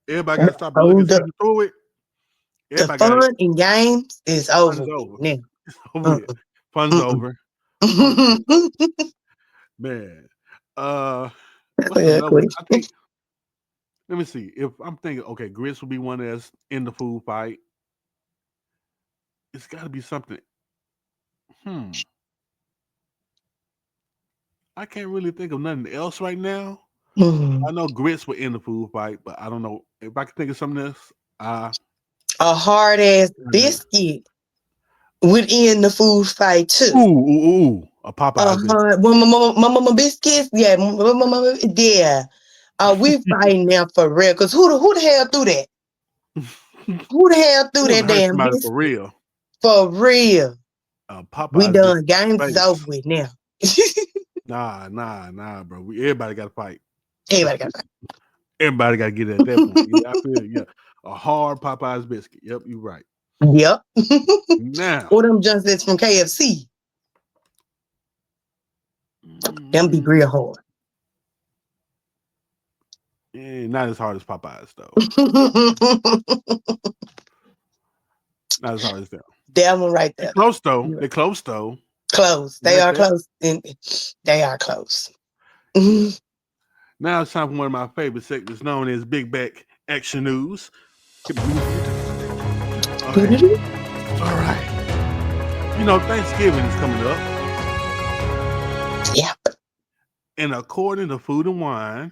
[SPEAKER 1] Everybody got
[SPEAKER 2] No,
[SPEAKER 1] to stop and look and
[SPEAKER 2] hold
[SPEAKER 1] see
[SPEAKER 2] up.
[SPEAKER 1] who threw it.
[SPEAKER 2] The
[SPEAKER 1] Everybody got it.
[SPEAKER 2] fun and games is over
[SPEAKER 1] Fun's
[SPEAKER 2] with
[SPEAKER 1] over.
[SPEAKER 2] now.
[SPEAKER 1] It's over with.
[SPEAKER 2] Uh-uh.
[SPEAKER 1] Fun's
[SPEAKER 2] Mm-mm.
[SPEAKER 1] over. Fun's over. Man. Uh,
[SPEAKER 2] That's a
[SPEAKER 1] what's
[SPEAKER 2] good
[SPEAKER 1] another one? I
[SPEAKER 2] question.
[SPEAKER 1] think. Let me see. If I'm thinking, okay, grits will be one that's in the food fight. It's got to be something. Hmm. I can't really think of nothing else right now.
[SPEAKER 2] Mhm.
[SPEAKER 1] I know grits were in the food fight, but I don't know if I can think of something else.
[SPEAKER 2] A hard ass
[SPEAKER 1] Yeah.
[SPEAKER 2] biscuit within the food fight too.
[SPEAKER 1] A Popeyes biscuit.
[SPEAKER 2] Mama biscuits, yeah, yeah. We fighting now for real. Cause who the hell threw that? Who the hell threw
[SPEAKER 1] You want
[SPEAKER 2] that
[SPEAKER 1] to hurt
[SPEAKER 2] damn
[SPEAKER 1] somebody for
[SPEAKER 2] biscuit?
[SPEAKER 1] real?
[SPEAKER 2] For real. We
[SPEAKER 1] Popeyes
[SPEAKER 2] done.
[SPEAKER 1] biscuit
[SPEAKER 2] Games is over
[SPEAKER 1] face.
[SPEAKER 2] with now.
[SPEAKER 1] Nah, bro. Everybody got to fight.
[SPEAKER 2] Everybody got that.
[SPEAKER 1] Everybody got to get it at that point. Yeah, I feel yeah. A hard Popeyes biscuit. Yep, you're right.
[SPEAKER 2] Yep.
[SPEAKER 1] Now,
[SPEAKER 2] Or them just from KFC. Them be
[SPEAKER 1] mm,
[SPEAKER 2] real hard.
[SPEAKER 1] not as hard as Popeyes though. Not as hard as them.
[SPEAKER 2] That one right
[SPEAKER 1] They're
[SPEAKER 2] there, though.
[SPEAKER 1] close though.
[SPEAKER 2] You're
[SPEAKER 1] They're
[SPEAKER 2] right.
[SPEAKER 1] close though.
[SPEAKER 2] Close. They
[SPEAKER 1] Like
[SPEAKER 2] are
[SPEAKER 1] that.
[SPEAKER 2] close. They are close.
[SPEAKER 1] Yeah. Now it's time for one of my favorite segments known as Big Back Action News. Hit the music. Okay. All right. Thanksgiving is coming up.
[SPEAKER 2] Yeah.
[SPEAKER 1] And according to Food and Wine,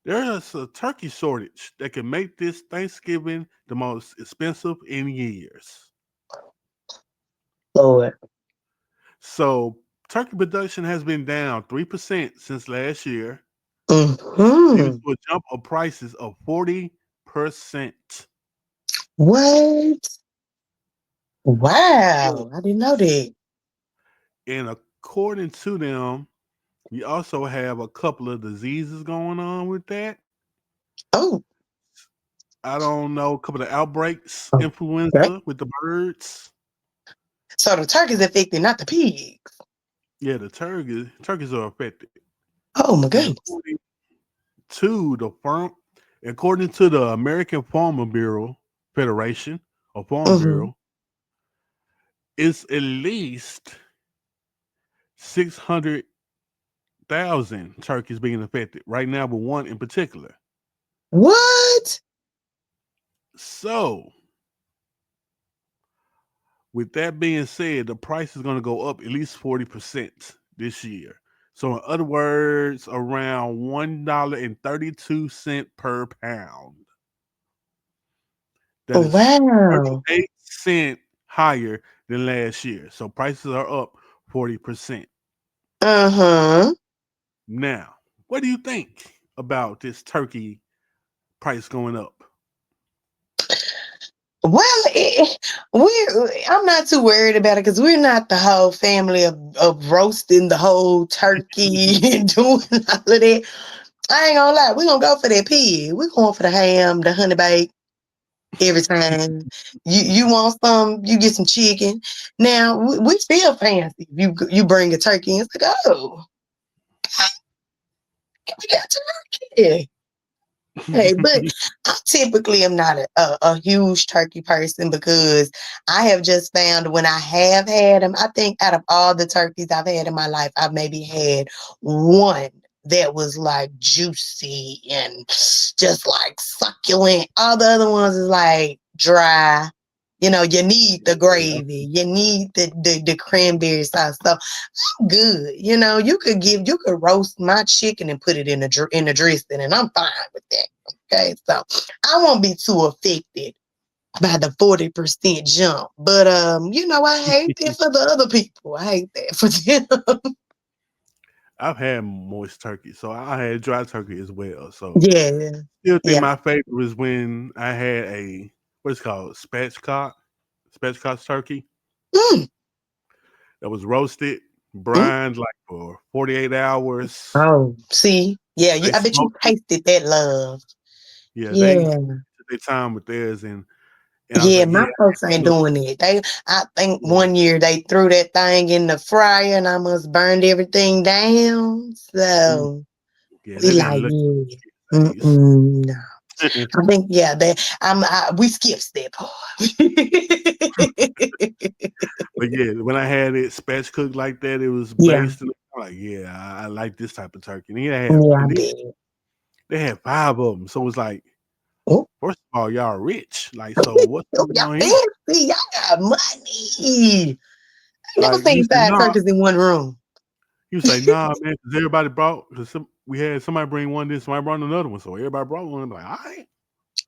[SPEAKER 1] there is a turkey shortage that can make this Thanksgiving the most expensive in years.
[SPEAKER 2] Lord.
[SPEAKER 1] So turkey production has been down 3% since last year, leading
[SPEAKER 2] Mm-hmm.
[SPEAKER 1] to a jump of prices of 40%.
[SPEAKER 2] What?
[SPEAKER 1] Yeah.
[SPEAKER 2] Wow. I didn't know that.
[SPEAKER 1] And according to them, We also have a couple of diseases going on with that.
[SPEAKER 2] Oh,
[SPEAKER 1] I don't know, a couple of outbreaks,
[SPEAKER 2] oh, okay.
[SPEAKER 1] influenza with the birds.
[SPEAKER 2] So the turkey's affected, not the pigs.
[SPEAKER 1] Yeah, the turkeys are affected.
[SPEAKER 2] Oh my
[SPEAKER 1] And
[SPEAKER 2] goodness.
[SPEAKER 1] to the farm, according to the American Farmer Bureau Federation or Farm
[SPEAKER 2] Mm-hmm.
[SPEAKER 1] Bureau, it's at least 600,000 turkeys being affected right now, but one in particular.
[SPEAKER 2] What?
[SPEAKER 1] So, with that being said, the price is going to go up at least 40% this year. So, in other words, around $1.32 per pound. That is
[SPEAKER 2] Wow.
[SPEAKER 1] 38 cents higher than last year. So prices are up 40%.
[SPEAKER 2] Uh-huh.
[SPEAKER 1] Now, what do you think about this turkey price going up?
[SPEAKER 2] Well, I'm not too worried about it because we're not the whole family of roasting the whole turkey and doing all of that. I ain't gonna lie, we're gonna go for that pig. We're going for the ham, the honey bake every time. You want some, you get some chicken. Now we feel fancy. You bring a turkey and it's like, oh, we got turkey. Hey, but I typically am not a huge turkey person because I have just found when I have had them, I think out of all the turkeys I've had in my life, I've maybe had one that was like juicy and just like succulent. All the other ones is like dry. You need the
[SPEAKER 1] Yeah.
[SPEAKER 2] gravy, you need the cranberry sauce. So good. You could roast my chicken and put it in the dressing, and I'm fine with that. Okay, so I won't be too affected by the 40% jump, but I hate that for the other people. I hate that for them.
[SPEAKER 1] I've had moist turkey, so I had dry turkey as well. So
[SPEAKER 2] Yeah,
[SPEAKER 1] still think
[SPEAKER 2] yeah.
[SPEAKER 1] my favorite was when I had a what's called spatchcock turkey
[SPEAKER 2] Mm.
[SPEAKER 1] that was roasted,
[SPEAKER 2] Mm.
[SPEAKER 1] brined like for 48 hours.
[SPEAKER 2] Oh, see, yeah.
[SPEAKER 1] They
[SPEAKER 2] I bet you
[SPEAKER 1] smoked it.
[SPEAKER 2] tasted that love.
[SPEAKER 1] Yeah, they
[SPEAKER 2] Yeah.
[SPEAKER 1] took their time with theirs, and I was
[SPEAKER 2] Yeah,
[SPEAKER 1] like,
[SPEAKER 2] my
[SPEAKER 1] yeah,
[SPEAKER 2] folks ain't
[SPEAKER 1] look,
[SPEAKER 2] doing it. I think
[SPEAKER 1] yeah,
[SPEAKER 2] one year they threw that thing in the fryer and I must burned everything down.
[SPEAKER 1] mm,
[SPEAKER 2] So
[SPEAKER 1] yeah,
[SPEAKER 2] we
[SPEAKER 1] they didn't
[SPEAKER 2] like,
[SPEAKER 1] look
[SPEAKER 2] yeah,
[SPEAKER 1] face.
[SPEAKER 2] no. I think yeah, we skipped that part.
[SPEAKER 1] But yeah, when I had it spatch cooked like that, it was
[SPEAKER 2] Yeah,
[SPEAKER 1] based. I'm like, yeah, I like this type of turkey. And
[SPEAKER 2] yeah, I
[SPEAKER 1] and
[SPEAKER 2] bet.
[SPEAKER 1] they had five of them, so it was like,
[SPEAKER 2] Oh,
[SPEAKER 1] first of all, y'all rich, like, so what's
[SPEAKER 2] oh,
[SPEAKER 1] going
[SPEAKER 2] y'all
[SPEAKER 1] on here?
[SPEAKER 2] fancy, y'all got money. I never
[SPEAKER 1] Like he
[SPEAKER 2] seen
[SPEAKER 1] said,
[SPEAKER 2] five
[SPEAKER 1] nah.
[SPEAKER 2] turkeys in one room.
[SPEAKER 1] He was like, nah, man, because everybody brought. Cause we had somebody bring one, this somebody brought another one, so everybody brought one. I'm like, all right.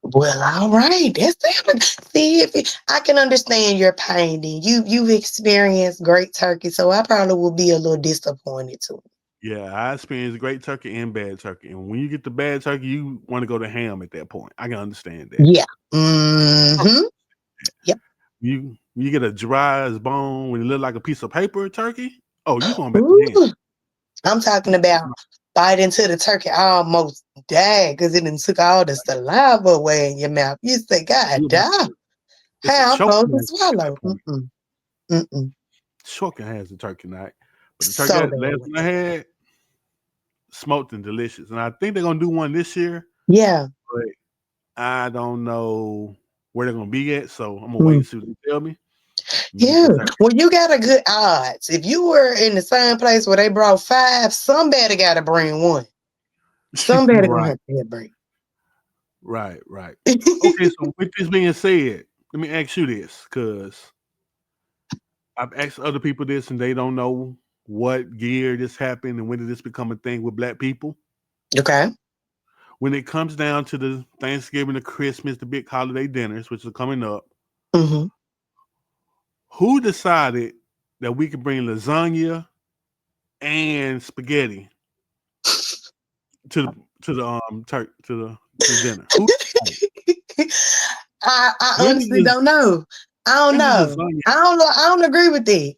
[SPEAKER 2] Well, all right. See if I can understand your pain. Then you've experienced great turkey, so I probably will be a little disappointed too.
[SPEAKER 1] Yeah, I experienced great turkey and bad turkey. And when you get the bad turkey, you want to go to ham at that point. I can understand that.
[SPEAKER 2] Yeah. Mm-hmm. Yep.
[SPEAKER 1] You get a dry as bone when it look like a piece of paper turkey. Oh, you going back to ham?
[SPEAKER 2] Ooh, I'm talking about bite into the turkey almost died because it done took all the saliva away in your mouth. You say, God,
[SPEAKER 1] You about
[SPEAKER 2] damn,
[SPEAKER 1] to, it's a
[SPEAKER 2] how I'm
[SPEAKER 1] choking
[SPEAKER 2] supposed to
[SPEAKER 1] hazard at that
[SPEAKER 2] swallow?
[SPEAKER 1] point.
[SPEAKER 2] Mm-mm.
[SPEAKER 1] Choking hazard turkey night. But the turkey
[SPEAKER 2] So bad
[SPEAKER 1] last
[SPEAKER 2] with
[SPEAKER 1] one I
[SPEAKER 2] that.
[SPEAKER 1] had smoked and delicious, and I think they're gonna do one this year,
[SPEAKER 2] Yeah.
[SPEAKER 1] but I don't know where they're gonna be at. So I'm gonna wait
[SPEAKER 2] Mm.
[SPEAKER 1] and see what they tell me. I'm gonna get
[SPEAKER 2] Yeah.
[SPEAKER 1] the turkey.
[SPEAKER 2] Well, you got a good odds. If you were in the same place where they brought five, somebody got to bring one. Somebody gonna
[SPEAKER 1] Right,
[SPEAKER 2] have to bring.
[SPEAKER 1] right. Okay, so with this being said, let me ask you this, because I've asked other people this and they don't know what year this happened and when did this become a thing with black people.
[SPEAKER 2] Okay.
[SPEAKER 1] When it comes down to the Thanksgiving, the Christmas, the big holiday dinners, which are coming up,
[SPEAKER 2] Mm-hmm.
[SPEAKER 1] who decided that we could bring lasagna and spaghetti to the dinner? Who decided?
[SPEAKER 2] I
[SPEAKER 1] When did
[SPEAKER 2] honestly
[SPEAKER 1] this
[SPEAKER 2] don't know. I don't
[SPEAKER 1] when did
[SPEAKER 2] know.
[SPEAKER 1] lasagna
[SPEAKER 2] I don't know. I don't agree with that.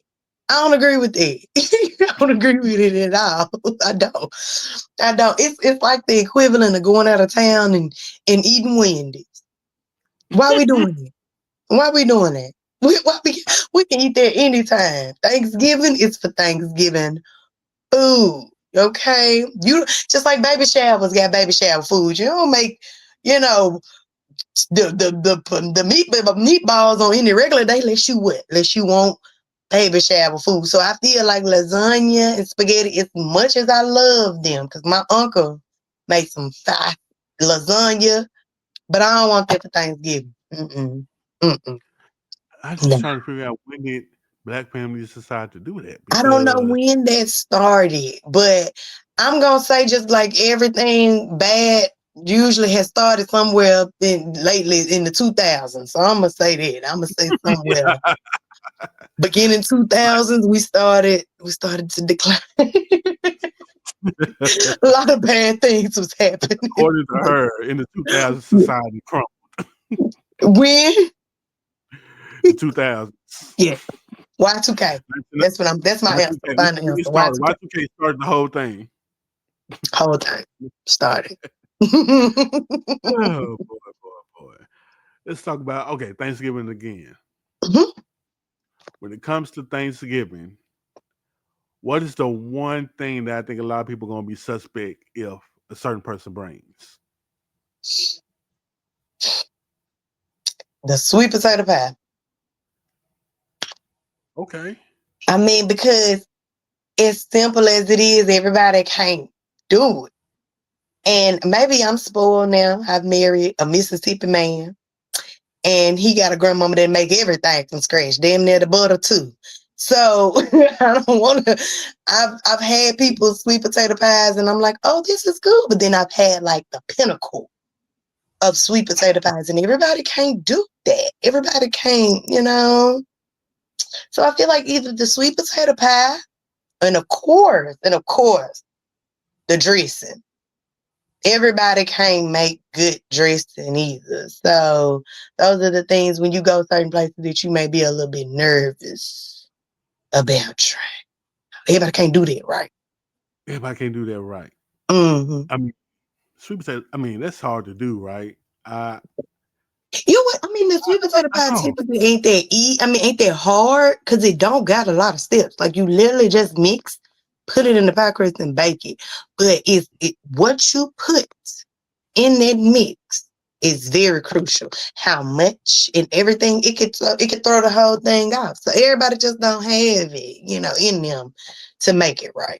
[SPEAKER 2] I don't agree with it. I don't agree with it at all. I don't. I don't. It's like the equivalent of going out of town and eating Wendy's. Why we doing it? Why we doing that? We can eat there anytime. Thanksgiving is for Thanksgiving food. Okay, you just like baby showers got baby shower food. You don't make, you know, the meatballs on any regular day unless you what? Unless you want baby shower food. So I feel like lasagna and spaghetti, as much as I love them, because my uncle made some fire lasagna, but I don't want that for Thanksgiving. Mm-mm. Mm-mm.
[SPEAKER 1] I just
[SPEAKER 2] No.
[SPEAKER 1] trying to figure out when did black families decide to do that
[SPEAKER 2] I don't know
[SPEAKER 1] because
[SPEAKER 2] when that started, but I'm gonna say just like everything bad usually has started somewhere in lately in the 2000s. So I'm gonna say that. I'm gonna say somewhere beginning 2000s we started to decline. A lot of bad things was happening.
[SPEAKER 1] according to her, in the 2000s, society crumbled.
[SPEAKER 2] When?
[SPEAKER 1] The 2000s.
[SPEAKER 2] Yeah. Y2K. That's my answer.
[SPEAKER 1] Y2K. Let
[SPEAKER 2] Final
[SPEAKER 1] me
[SPEAKER 2] answer.
[SPEAKER 1] start.
[SPEAKER 2] Y2K.
[SPEAKER 1] Y2K started the whole thing.
[SPEAKER 2] Whole time started.
[SPEAKER 1] Oh boy, boy, boy. Let's talk about Thanksgiving again.
[SPEAKER 2] Mhm.
[SPEAKER 1] When it comes to Thanksgiving, what is the one thing that I think a lot of people are gonna be suspect if a certain person brings?
[SPEAKER 2] The sweet potato pie.
[SPEAKER 1] Okay.
[SPEAKER 2] I mean, because as simple as it is, everybody can't do it. And maybe I'm spoiled now. I've married a Mississippi man, and he got a grandmama that make everything from scratch, damn near the butter too. So I don't want to. I've had people sweet potato pies, and I'm like, oh, this is good. But then I've had like the pinnacle of sweet potato pies, and everybody can't do that. Everybody can't. So I feel like either the sweet potato pie, and of course, the dressing. Everybody can't make good dressing either. So those are the things when you go certain places that you may be a little bit nervous about trying. Everybody can't do that, right?
[SPEAKER 1] Everybody can't do that right.
[SPEAKER 2] Mm-hmm.
[SPEAKER 1] I mean, sweet potato. I mean, that's hard to do, right?
[SPEAKER 2] You know what? I mean, the sweet potato
[SPEAKER 1] I
[SPEAKER 2] pie
[SPEAKER 1] don't.
[SPEAKER 2] typically ain't that hard because it don't got a lot of steps. Like you literally just mix, put it in the pie crust and bake it. But what you put in that mix is very crucial. How much and everything it could throw the whole thing off. So everybody just don't have it, in them to make it right.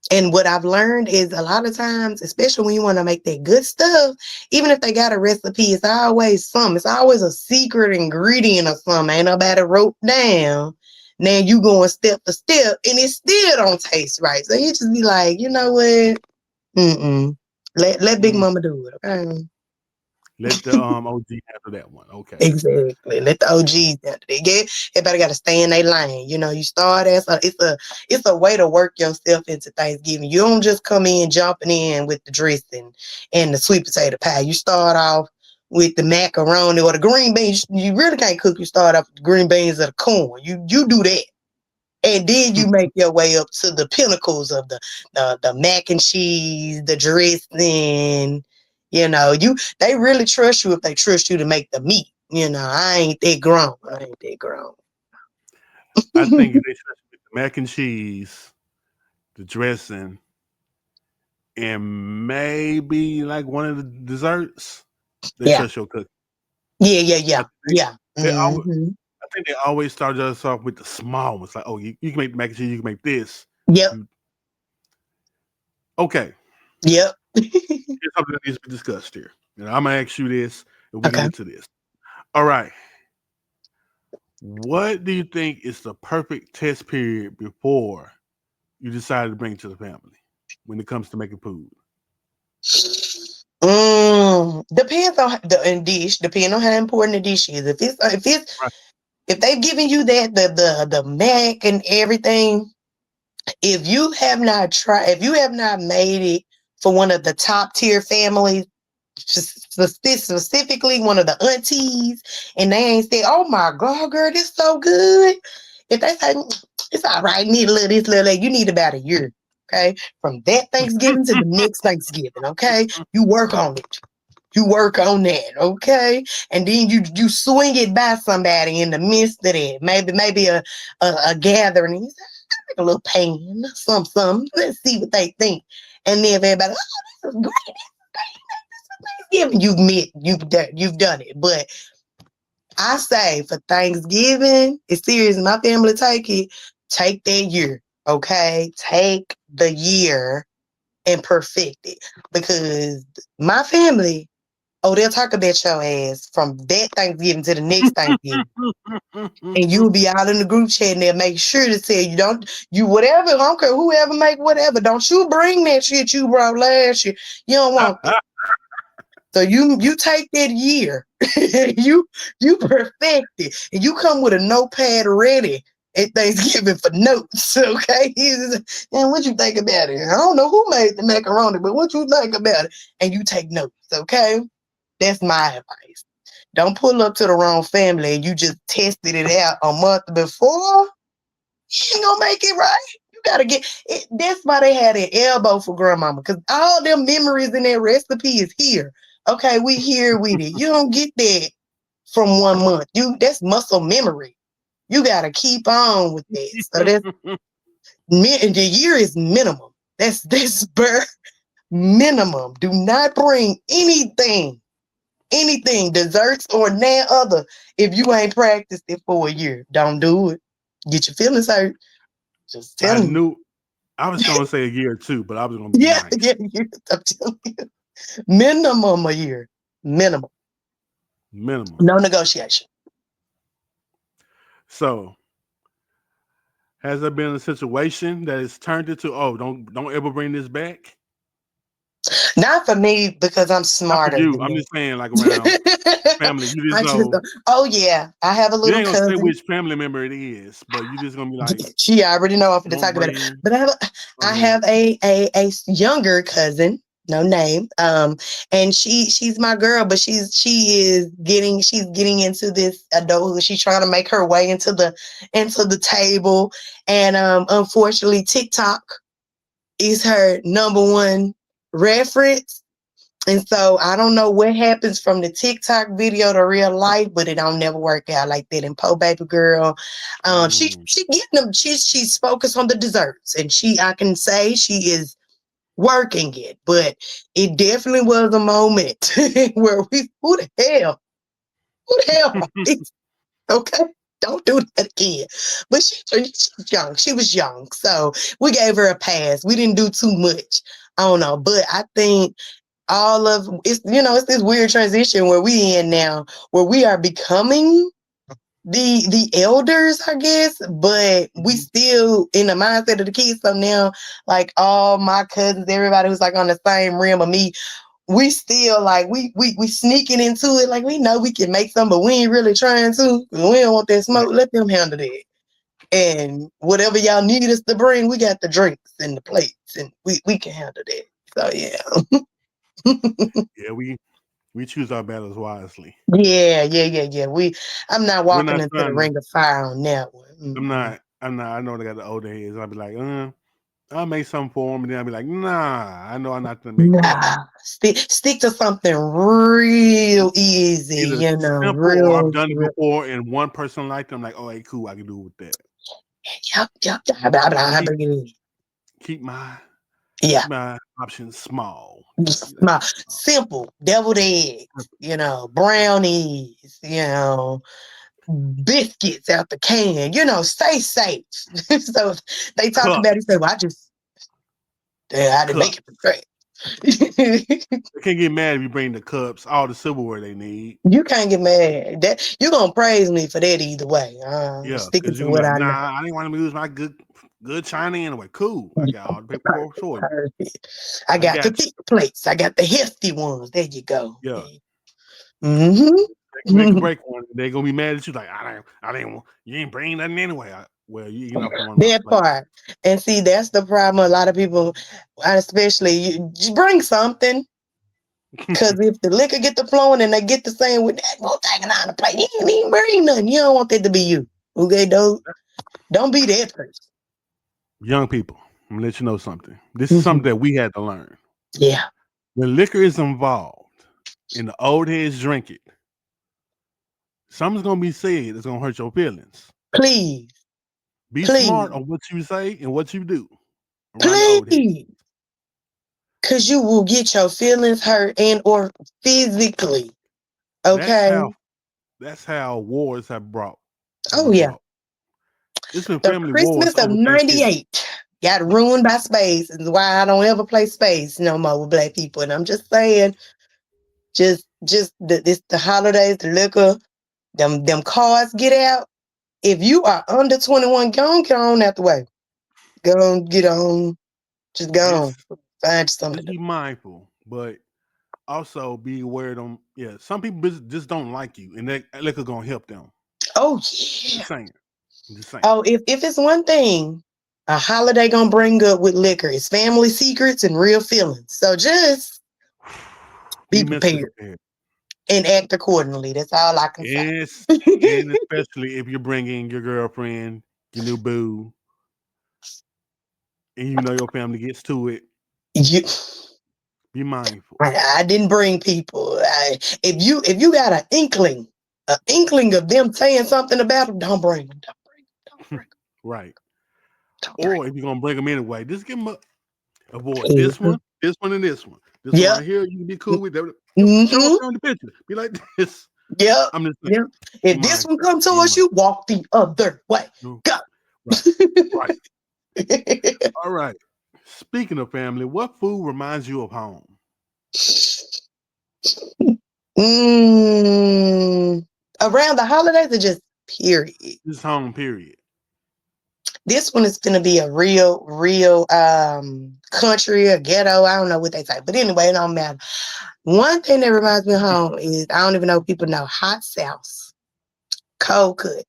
[SPEAKER 2] And what I've learned is a lot of times, especially when you want to make that good stuff, even if they got a recipe, it's always something. It's always a secret ingredient or something. Ain't nobody wrote down. Now you going step for step, and it still don't taste right. So you just be like, you know what? Mm-mm. Let Big
[SPEAKER 1] Mm,
[SPEAKER 2] Mama do it. Okay.
[SPEAKER 1] let the OG handle that one. Okay.
[SPEAKER 2] Exactly. Let the OGs do it. Everybody got to stay in their lane. You start as it's a way to work yourself into Thanksgiving. You don't just come in jumping in with the dressing and the sweet potato pie. You start off with the macaroni or the green beans. You really can't cook. You start off with the green beans or the corn. You do that. And then you make your way up to the pinnacles of the mac and cheese, the dressing. They really trust you if they trust you to make the meat. I ain't that grown. I ain't that grown.
[SPEAKER 1] I think if they trust with the mac and cheese, the dressing, and maybe like one of the desserts, they
[SPEAKER 2] Yeah.
[SPEAKER 1] trust your cooking.
[SPEAKER 2] Yeah, yeah,
[SPEAKER 1] I
[SPEAKER 2] yeah.
[SPEAKER 1] think
[SPEAKER 2] Yeah.
[SPEAKER 1] they always,
[SPEAKER 2] Hmm.
[SPEAKER 1] I think they always start us off with the small ones. Like, oh, you can make the mac and cheese, you can make this.
[SPEAKER 2] Yep.
[SPEAKER 1] You okay?
[SPEAKER 2] Yep.
[SPEAKER 1] Here's something that needs to be discussed here. I'm gonna ask you this, and we get
[SPEAKER 2] Okay.
[SPEAKER 1] into this. All right. What do you think is the perfect test period before you decide to bring it to the family when it comes to making food?
[SPEAKER 2] Depends on the dish. Depends on how important the dish is.
[SPEAKER 1] Right.
[SPEAKER 2] If they've given you that the mac and everything, if you have not made it for one of the top tier families, specifically one of the aunties, and they ain't say, "Oh my God, girl, this so good." If they say, It's all right. Need a little this, little that. You need about a year. Okay. From that Thanksgiving to the next Thanksgiving. Okay. You work on it. You work on that, okay? And then you swing it by somebody in the midst of that. Maybe a gathering. And you say, make a little pan, some. Let's see what they think. And then everybody, oh, this is great. Thanksgiving. You've done it. But I say for Thanksgiving, it's serious. My family take that year, okay? Take the year and perfect it. Because my family, oh, they'll talk about your ass from that Thanksgiving to the next Thanksgiving. And you'll be out in the group chat and they'll make sure to tell you, whatever, I don't care, whoever make whatever, don't you bring that shit you brought last year. You don't want that. So you take that year, you perfect it, and you come with a notepad ready at Thanksgiving for notes, okay? And what you think about it? I don't know who made the macaroni, but what you think about it? And you take notes, okay? That's my advice. Don't pull up to the wrong family and you just tested it out a month before. You ain't gonna make it right. You gotta get it. That's why they had an elbow for grandmama, because all them memories in that recipe is here. Okay, we here with it. You don't get that from 1 month. That's muscle memory. You gotta keep on with that. So the year is minimum. That's bare minimum. Do not bring anything, desserts or none other, if you ain't practiced it for a year. Don't do it. Get your feelings hurt. Just
[SPEAKER 1] I
[SPEAKER 2] telling you.
[SPEAKER 1] knew I was gonna say a year or two, but I was gonna be
[SPEAKER 2] Yeah,
[SPEAKER 1] nice.
[SPEAKER 2] yeah, yeah. I'm telling you. Minimum a year. Minimum.
[SPEAKER 1] Minimum.
[SPEAKER 2] No negotiation.
[SPEAKER 1] So has there been a situation that has turned into, oh, don't ever bring this back?
[SPEAKER 2] Not for me because I'm
[SPEAKER 1] Not for
[SPEAKER 2] smarter
[SPEAKER 1] you.
[SPEAKER 2] than
[SPEAKER 1] I'm just saying, like around
[SPEAKER 2] that.
[SPEAKER 1] family. You just
[SPEAKER 2] I just
[SPEAKER 1] know
[SPEAKER 2] don't. Oh yeah, I have a
[SPEAKER 1] you
[SPEAKER 2] little
[SPEAKER 1] ain't gonna say
[SPEAKER 2] cousin.
[SPEAKER 1] which family member it is, but you just gonna be like,
[SPEAKER 2] She already know I'm to
[SPEAKER 1] don't
[SPEAKER 2] talk about it.
[SPEAKER 1] bring
[SPEAKER 2] But I
[SPEAKER 1] okay.
[SPEAKER 2] have a younger cousin, no name. And she's my girl, but she's getting into this adulthood. She's trying to make her way into the table. And unfortunately TikTok is her number one reference. And so I don't know what happens from the TikTok video to real life, but it don't never work out like that. And po baby girl,
[SPEAKER 1] Mm.
[SPEAKER 2] she getting them. She's focused on the desserts, and I can say she is working it. But it definitely was a moment where who the hell, okay. Don't do that again. But she's young. She was young. So we gave her a pass. We didn't do too much. I don't know. But I think it's this weird transition where we in now, where we are becoming the elders, I guess, but we
[SPEAKER 1] Mhm.
[SPEAKER 2] still in the mindset of the kids. So now, like all my cousins, everybody who's like on the same rim of me, we still like we sneaking into it. Like we know we can make some, but we ain't really trying to. We don't want that
[SPEAKER 1] Right.
[SPEAKER 2] smoke. Let them handle that. And whatever y'all need us to bring, we got the drinks and the plates, and we can handle that. So yeah.
[SPEAKER 1] Yeah, we choose our battles wisely.
[SPEAKER 2] Yeah. I'm not
[SPEAKER 1] We're
[SPEAKER 2] walking
[SPEAKER 1] not
[SPEAKER 2] into the
[SPEAKER 1] trying to
[SPEAKER 2] ring of fire on that one. Mm-mm.
[SPEAKER 1] I'm not I know they got the older heads. I'll be like, I'll make something for them, and then I'll be like, nah, I know I'm not gonna make that.
[SPEAKER 2] Nah, stick to something real easy.
[SPEAKER 1] Either simple or I've done it
[SPEAKER 2] Real.
[SPEAKER 1] before and one person liked them, like, oh hey, cool, I can do it with that.
[SPEAKER 2] Yep. Blah, blah, blah,
[SPEAKER 1] Keep
[SPEAKER 2] blah.
[SPEAKER 1] keep my
[SPEAKER 2] Yeah,
[SPEAKER 1] options small. Keep that
[SPEAKER 2] small, simple, deviled eggs. Brownies. Biscuits out the can. Stay safe. So if they talk about it,
[SPEAKER 1] cups,
[SPEAKER 2] say, "Well, I didn't
[SPEAKER 1] cups.
[SPEAKER 2] make it from scratch."
[SPEAKER 1] They can't get mad if you bring the cups, all the silverware they need.
[SPEAKER 2] You can't get mad. That you gonna praise me for that either way.
[SPEAKER 1] Yeah,
[SPEAKER 2] Sticking
[SPEAKER 1] because
[SPEAKER 2] to
[SPEAKER 1] you're gonna be
[SPEAKER 2] what
[SPEAKER 1] like,
[SPEAKER 2] I know.
[SPEAKER 1] nah, I didn't want to use my good china anyway. Cool. I got all the paperwork
[SPEAKER 2] Perfect,
[SPEAKER 1] for you.
[SPEAKER 2] perfect. I
[SPEAKER 1] I
[SPEAKER 2] got the
[SPEAKER 1] got you.
[SPEAKER 2] thick plates. I got the hefty ones. There you go.
[SPEAKER 1] Yeah. They can make a
[SPEAKER 2] Mm-hmm.
[SPEAKER 1] break one. They're gonna be mad at you, like, I didn't want you ain't bring nothing anyway. Well, you eating off one of my
[SPEAKER 2] That
[SPEAKER 1] plates.
[SPEAKER 2] part. And see, that's the problem. A lot of people, especially you bring something. Cause if the liquor get the flowing and they get the same with that, won't take it on the plate. You ain't even bring nothing. You don't want that to be you. Okay, dude. Don't be that person.
[SPEAKER 1] Young people, I'm gonna let you know something. This is something
[SPEAKER 2] Mhm.
[SPEAKER 1] that we had to learn.
[SPEAKER 2] Yeah.
[SPEAKER 1] When liquor is involved and the old heads drink it, something's gonna be said that's gonna hurt your feelings.
[SPEAKER 2] Please,
[SPEAKER 1] Be smart
[SPEAKER 2] please,
[SPEAKER 1] on what you say and what you do around the old heads.
[SPEAKER 2] please. Cause you will get your feelings hurt and or physically.
[SPEAKER 1] That's
[SPEAKER 2] Okay.
[SPEAKER 1] how that's how wars have
[SPEAKER 2] Oh
[SPEAKER 1] been
[SPEAKER 2] yeah.
[SPEAKER 1] brought. It's been
[SPEAKER 2] The
[SPEAKER 1] family wars
[SPEAKER 2] Christmas of
[SPEAKER 1] over Thanksgiving.
[SPEAKER 2] '98 got ruined by space. Is why I don't ever play space no more with black people. And I'm just saying, this the holidays, the liquor, them cards get out. If you are under 21, get on out the way. Go on, get on. Just go on.
[SPEAKER 1] Just
[SPEAKER 2] Find something
[SPEAKER 1] just
[SPEAKER 2] to
[SPEAKER 1] be mindful, but also be aware of them. Yeah, some people just don't like you, and that liquor gonna help them.
[SPEAKER 2] do. Oh
[SPEAKER 1] I'm
[SPEAKER 2] yeah.
[SPEAKER 1] just saying. I'm just saying.
[SPEAKER 2] Oh, if it's one thing a holiday gonna bring up with liquor, it's family secrets and real feelings. So just be
[SPEAKER 1] Be mentally
[SPEAKER 2] prepared
[SPEAKER 1] prepared.
[SPEAKER 2] and act accordingly. That's all I can say.
[SPEAKER 1] Yes, and especially if you're bringing your girlfriend, your new boo, and you know your family gets to it,
[SPEAKER 2] you,
[SPEAKER 1] be mindful.
[SPEAKER 2] I didn't bring people. If you got an inkling of them saying something about them, don't bring them. Don't bring them. Don't bring them.
[SPEAKER 1] Right.
[SPEAKER 2] Don't bring
[SPEAKER 1] Or if you're gonna bring them anyway, just give them avoid
[SPEAKER 2] them. Mhm.
[SPEAKER 1] this one, and this one. This one
[SPEAKER 2] Yep.
[SPEAKER 1] right here, you can be cool with. Show
[SPEAKER 2] Mm-hmm.
[SPEAKER 1] them the picture. Be like this.
[SPEAKER 2] Yep.
[SPEAKER 1] I'm just saying.
[SPEAKER 2] Yep.
[SPEAKER 1] Be
[SPEAKER 2] If this one
[SPEAKER 1] mindful.
[SPEAKER 2] comes
[SPEAKER 1] Be
[SPEAKER 2] towards
[SPEAKER 1] mindful.
[SPEAKER 2] you, walk the other way.
[SPEAKER 1] No.
[SPEAKER 2] Go.
[SPEAKER 1] Right. Right. All right. Speaking of family, what food reminds you of home?
[SPEAKER 2] Around the holidays or just period.
[SPEAKER 1] This home, period.
[SPEAKER 2] This one is gonna be a real country or ghetto. I don't know what they say. But anyway, it don't matter. One thing that reminds me of home is I don't even know if people know hot sauce. Cold cut.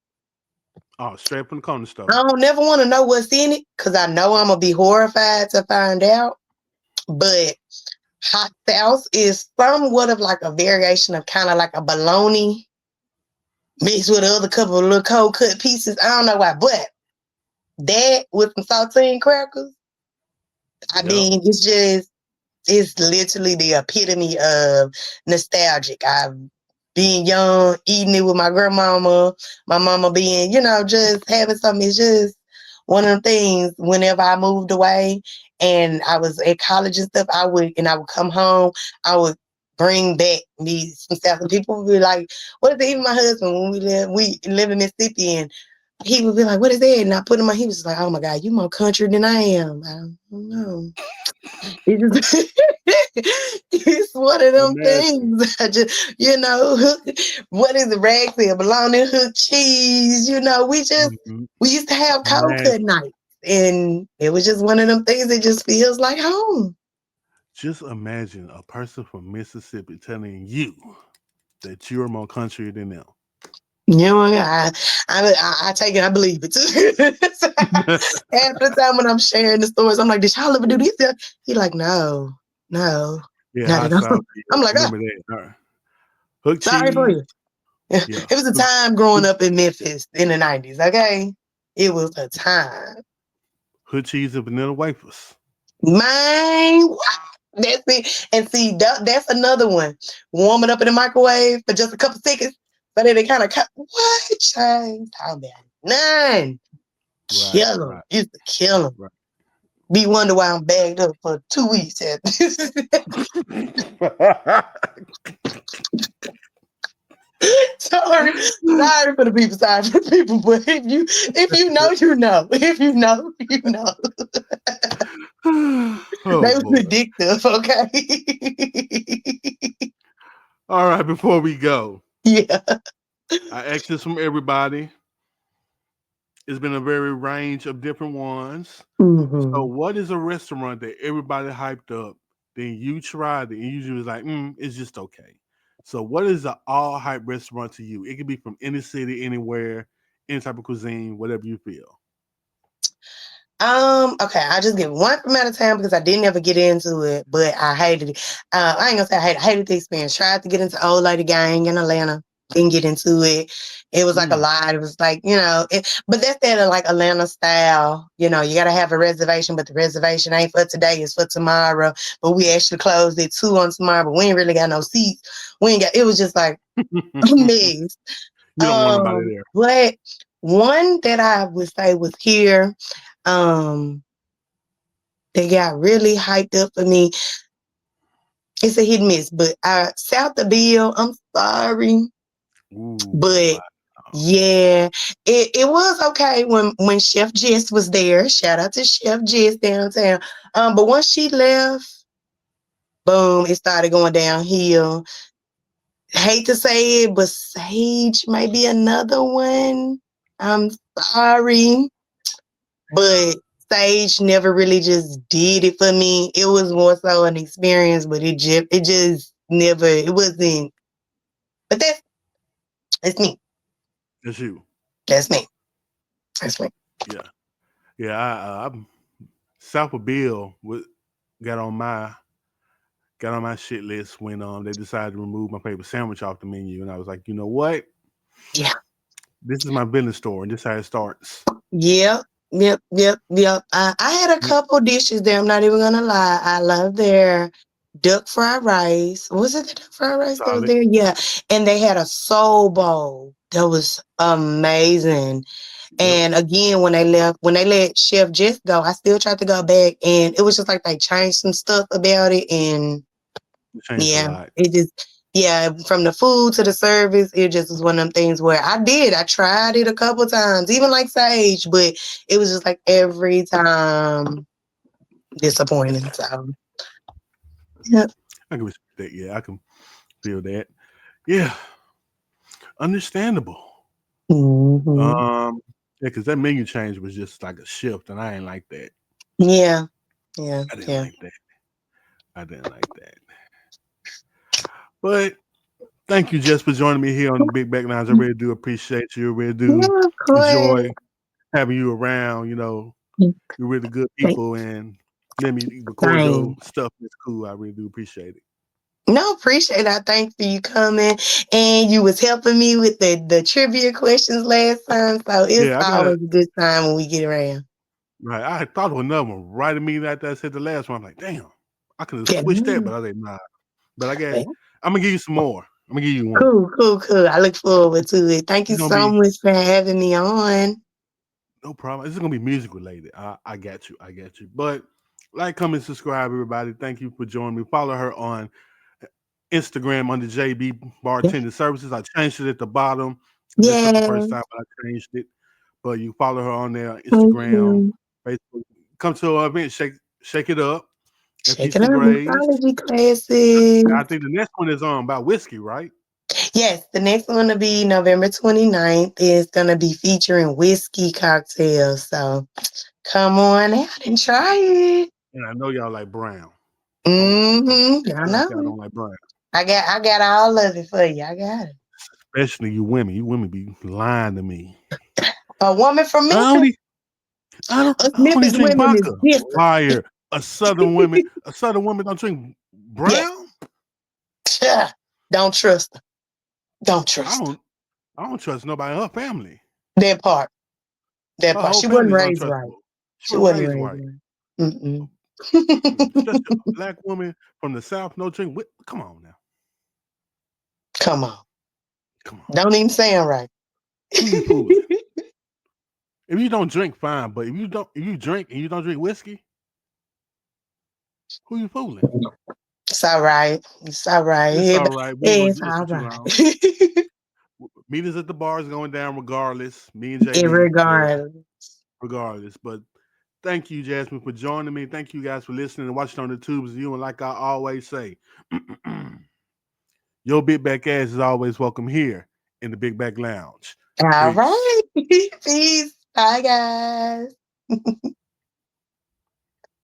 [SPEAKER 1] Oh, straight from the corner
[SPEAKER 2] I
[SPEAKER 1] store.
[SPEAKER 2] don't never want to know what's in it because I know I'm gonna be horrified to find out. But hot sauce is somewhat of like a variation of kind of like a bologna mixed with another couple of little cold cut pieces. I don't know why, but that with some saltine crackers, I
[SPEAKER 1] Yep.
[SPEAKER 2] mean, it's literally the epitome of nostalgic. I've being young, eating it with my grandmama, my mama being, just having something. It's just one of the things. Whenever I moved away and I was at college and stuff, I would come home, I would bring back me some stuff, and people would be like, "What is it?" Even my husband, when we live in Mississippi, and he would be like, "What is that?" And I put him on. He was like, "Oh my God, you more country than I am." I don't know. It's just it's one of them
[SPEAKER 1] Imagine.
[SPEAKER 2] things. I just, what is the rags there? Bologna, hook cheese.
[SPEAKER 1] Mhm.
[SPEAKER 2] We used to have cold cut
[SPEAKER 1] Imagine.
[SPEAKER 2] nights, and it was just one of them things that just feels like home.
[SPEAKER 1] Just imagine a person from Mississippi telling you that you're more country than them.
[SPEAKER 2] I take it, I believe it too. So, half the time when I'm sharing the stories, I'm like, "Did y'all ever do this?" He like, "No, no,
[SPEAKER 1] Yeah,
[SPEAKER 2] not
[SPEAKER 1] hot
[SPEAKER 2] at all."
[SPEAKER 1] sauce. Yeah,
[SPEAKER 2] I'm like, "Ah,
[SPEAKER 1] remember that. All right. Hook
[SPEAKER 2] sorry for
[SPEAKER 1] cheese.
[SPEAKER 2] you." Yeah,
[SPEAKER 1] Yeah.
[SPEAKER 2] it was a
[SPEAKER 1] Hook,
[SPEAKER 2] time growing
[SPEAKER 1] hook,
[SPEAKER 2] up in Memphis in the '90s. Okay, it was a time.
[SPEAKER 1] hook cheese and vanilla wafers.
[SPEAKER 2] Man, what? That's it. And see, that's another one. Warm it up in the microwave for just a couple seconds, but then it kind of what change? How about it? None.
[SPEAKER 1] Right,
[SPEAKER 2] Kill them.
[SPEAKER 1] right,
[SPEAKER 2] Used to kill them.
[SPEAKER 1] right.
[SPEAKER 2] Be wonder why I'm bagged up for 2 weeks. sorry, sorry for the people, sorry for the people. But if you know, you know. If you know, you know.
[SPEAKER 1] Oh
[SPEAKER 2] They was
[SPEAKER 1] boy.
[SPEAKER 2] addictive, okay?
[SPEAKER 1] All right, before we go,
[SPEAKER 2] yeah.
[SPEAKER 1] I asked this from everybody. It's been a very range of different ones. So,
[SPEAKER 2] hmm
[SPEAKER 1] what is a restaurant that everybody hyped up? Then you tried it, and you was like, "It's just okay." So, what is an all hype restaurant to you? It could be from any city, anywhere, any type of cuisine, whatever you feel.
[SPEAKER 2] Okay, I just give one from out of town because I didn't ever get into it, but I hated it. I ain't gonna say I hated the experience. Tried to get into Old Lady Gang in Atlanta. Didn't get into it. It was like a
[SPEAKER 1] Mm.
[SPEAKER 2] lot. It was like, but that's that like Atlanta style. You got to have a reservation, but the reservation ain't for today, it's for tomorrow. But we actually closed at 2 on tomorrow, but we ain't really got no seats. It was just like a mess.
[SPEAKER 1] You don't want nobody there.
[SPEAKER 2] But one that I would say was here, um, they got really hyped up for me. It's a hit and miss, but South the Bill, I'm sorry.
[SPEAKER 1] Ooh,
[SPEAKER 2] But
[SPEAKER 1] wow.
[SPEAKER 2] yeah, it was okay when Chef Jess was there. Shout out to Chef Jess downtown. But once she left, boom, it started going downhill. Hate to say it, but Sage might be another one. I'm sorry, but Sage never really just did it for me. It was more so an experience, but it just never. It wasn't. But that's me.
[SPEAKER 1] That's you.
[SPEAKER 2] That's me. That's me.
[SPEAKER 1] Yeah. Yeah. I'm South of Bill got on my got on my shit list when they decided to remove my favorite sandwich off the menu, and I was like, you know what?
[SPEAKER 2] Yeah.
[SPEAKER 1] This is my business store, and this is how it starts.
[SPEAKER 2] Yep. Yep. Yep. Yep. I had a couple dishes there. I'm not even gonna lie. I love their duck fried rice. Was it the duck fried rice that was
[SPEAKER 1] Solid.
[SPEAKER 2] there? Yeah. And they had a soul bowl that was amazing.
[SPEAKER 1] Yep.
[SPEAKER 2] And again, when they let Chef Jess go, I still tried to go back, and it was just like they changed some stuff about it, and
[SPEAKER 1] It changed a
[SPEAKER 2] yeah,
[SPEAKER 1] lot.
[SPEAKER 2] it just yeah, from the food to the service, it just was one of them things where I tried it a couple times, even like Sage, but it was just like every time disappointing. So yeah.
[SPEAKER 1] I can respect that. Yeah, I can feel that. Yeah, understandable.
[SPEAKER 2] Hmm.
[SPEAKER 1] Yeah, because that menu change was just like a shift, and I ain't like that.
[SPEAKER 2] Yeah. Yeah.
[SPEAKER 1] I didn't
[SPEAKER 2] Yeah.
[SPEAKER 1] like that. I didn't like that. But thank you, Jess, for joining me here on the Big Back Lounge. I really do appreciate you. I really do
[SPEAKER 2] Yeah, of course.
[SPEAKER 1] enjoy having you around. You're really good people, and let me record your
[SPEAKER 2] Same.
[SPEAKER 1] stuff. It's cool. I really do appreciate it.
[SPEAKER 2] No, appreciate it. I thank for you coming, and you was helping me with the trivia questions last time. So it's
[SPEAKER 1] Yeah, I got it.
[SPEAKER 2] always a good time when we get around.
[SPEAKER 1] Right. I had thought of another one right immediately after I said the last one. I'm like, damn, I could have
[SPEAKER 2] Yeah.
[SPEAKER 1] switched that, but I was like, nah. But I'm gonna give you some more. I'm gonna give you one.
[SPEAKER 2] Cool, cool, cool. I look forward to it. Thank you
[SPEAKER 1] It's gonna
[SPEAKER 2] so
[SPEAKER 1] be
[SPEAKER 2] much for having me on.
[SPEAKER 1] no problem. This is gonna be music related. I got you. I got you. But like, comment, subscribe, everybody. Thank you for joining me. Follow her on Instagram under JB
[SPEAKER 2] Yeah.
[SPEAKER 1] Bartender Services. I changed it at the bottom. This is the first
[SPEAKER 2] Yes.
[SPEAKER 1] time I changed it. But you follow her on there,
[SPEAKER 2] Thank
[SPEAKER 1] Instagram,
[SPEAKER 2] you.
[SPEAKER 1] Facebook. Come to our event, shake it up, and Peace
[SPEAKER 2] Checking
[SPEAKER 1] and
[SPEAKER 2] out
[SPEAKER 1] Grace.
[SPEAKER 2] mixology classes.
[SPEAKER 1] I think the next one is about whiskey, right?
[SPEAKER 2] Yes, the next one will be November 29th. It's going to be featuring whiskey cocktails. So come on out and try it.
[SPEAKER 1] And I know y'all like brown. Don't
[SPEAKER 2] I
[SPEAKER 1] act like y'all
[SPEAKER 2] know.
[SPEAKER 1] don't like brown.
[SPEAKER 2] I got all of it for you. I got it.
[SPEAKER 1] Especially you women. You women be lying to me.
[SPEAKER 2] A woman from
[SPEAKER 1] I
[SPEAKER 2] Memphis.
[SPEAKER 1] only
[SPEAKER 2] Us
[SPEAKER 1] I only
[SPEAKER 2] Memphis
[SPEAKER 1] drink
[SPEAKER 2] women is
[SPEAKER 1] vodka.
[SPEAKER 2] different.
[SPEAKER 1] Liar. A southern woman don't drink
[SPEAKER 2] Yes.
[SPEAKER 1] brown?
[SPEAKER 2] Don't trust her. Don't
[SPEAKER 1] I
[SPEAKER 2] trust her.
[SPEAKER 1] don't I don't trust nobody in her family.
[SPEAKER 2] That part. That
[SPEAKER 1] Her
[SPEAKER 2] part.
[SPEAKER 1] whole
[SPEAKER 2] She wasn't
[SPEAKER 1] family is
[SPEAKER 2] raised right.
[SPEAKER 1] untrustable. She
[SPEAKER 2] She
[SPEAKER 1] wasn't
[SPEAKER 2] wasn't
[SPEAKER 1] raised
[SPEAKER 2] raised
[SPEAKER 1] right.
[SPEAKER 2] right. Mm-mm.
[SPEAKER 1] Especially a black woman from the South, no drink. Come on now.
[SPEAKER 2] Come on.
[SPEAKER 1] Come on.
[SPEAKER 2] Don't even sound right.
[SPEAKER 1] Who you fooling? If you don't drink, fine. But if you drink and you don't drink whiskey, who you fooling?
[SPEAKER 2] It's all right. It's all right.
[SPEAKER 1] It's all right. We ain't gonna
[SPEAKER 2] It's
[SPEAKER 1] do this
[SPEAKER 2] all
[SPEAKER 1] with you
[SPEAKER 2] right.
[SPEAKER 1] long. Meetings at the bar is going down regardless. Me and JB will
[SPEAKER 2] Irregardless.
[SPEAKER 1] regardless. But thank you, Jasmine, for joining me. Thank you guys for listening and watching on the tubes. You and like I always say, your big back ass is always welcome here in the Big Back Lounge.
[SPEAKER 2] All
[SPEAKER 1] Peace.
[SPEAKER 2] right. Peace. Bye, guys.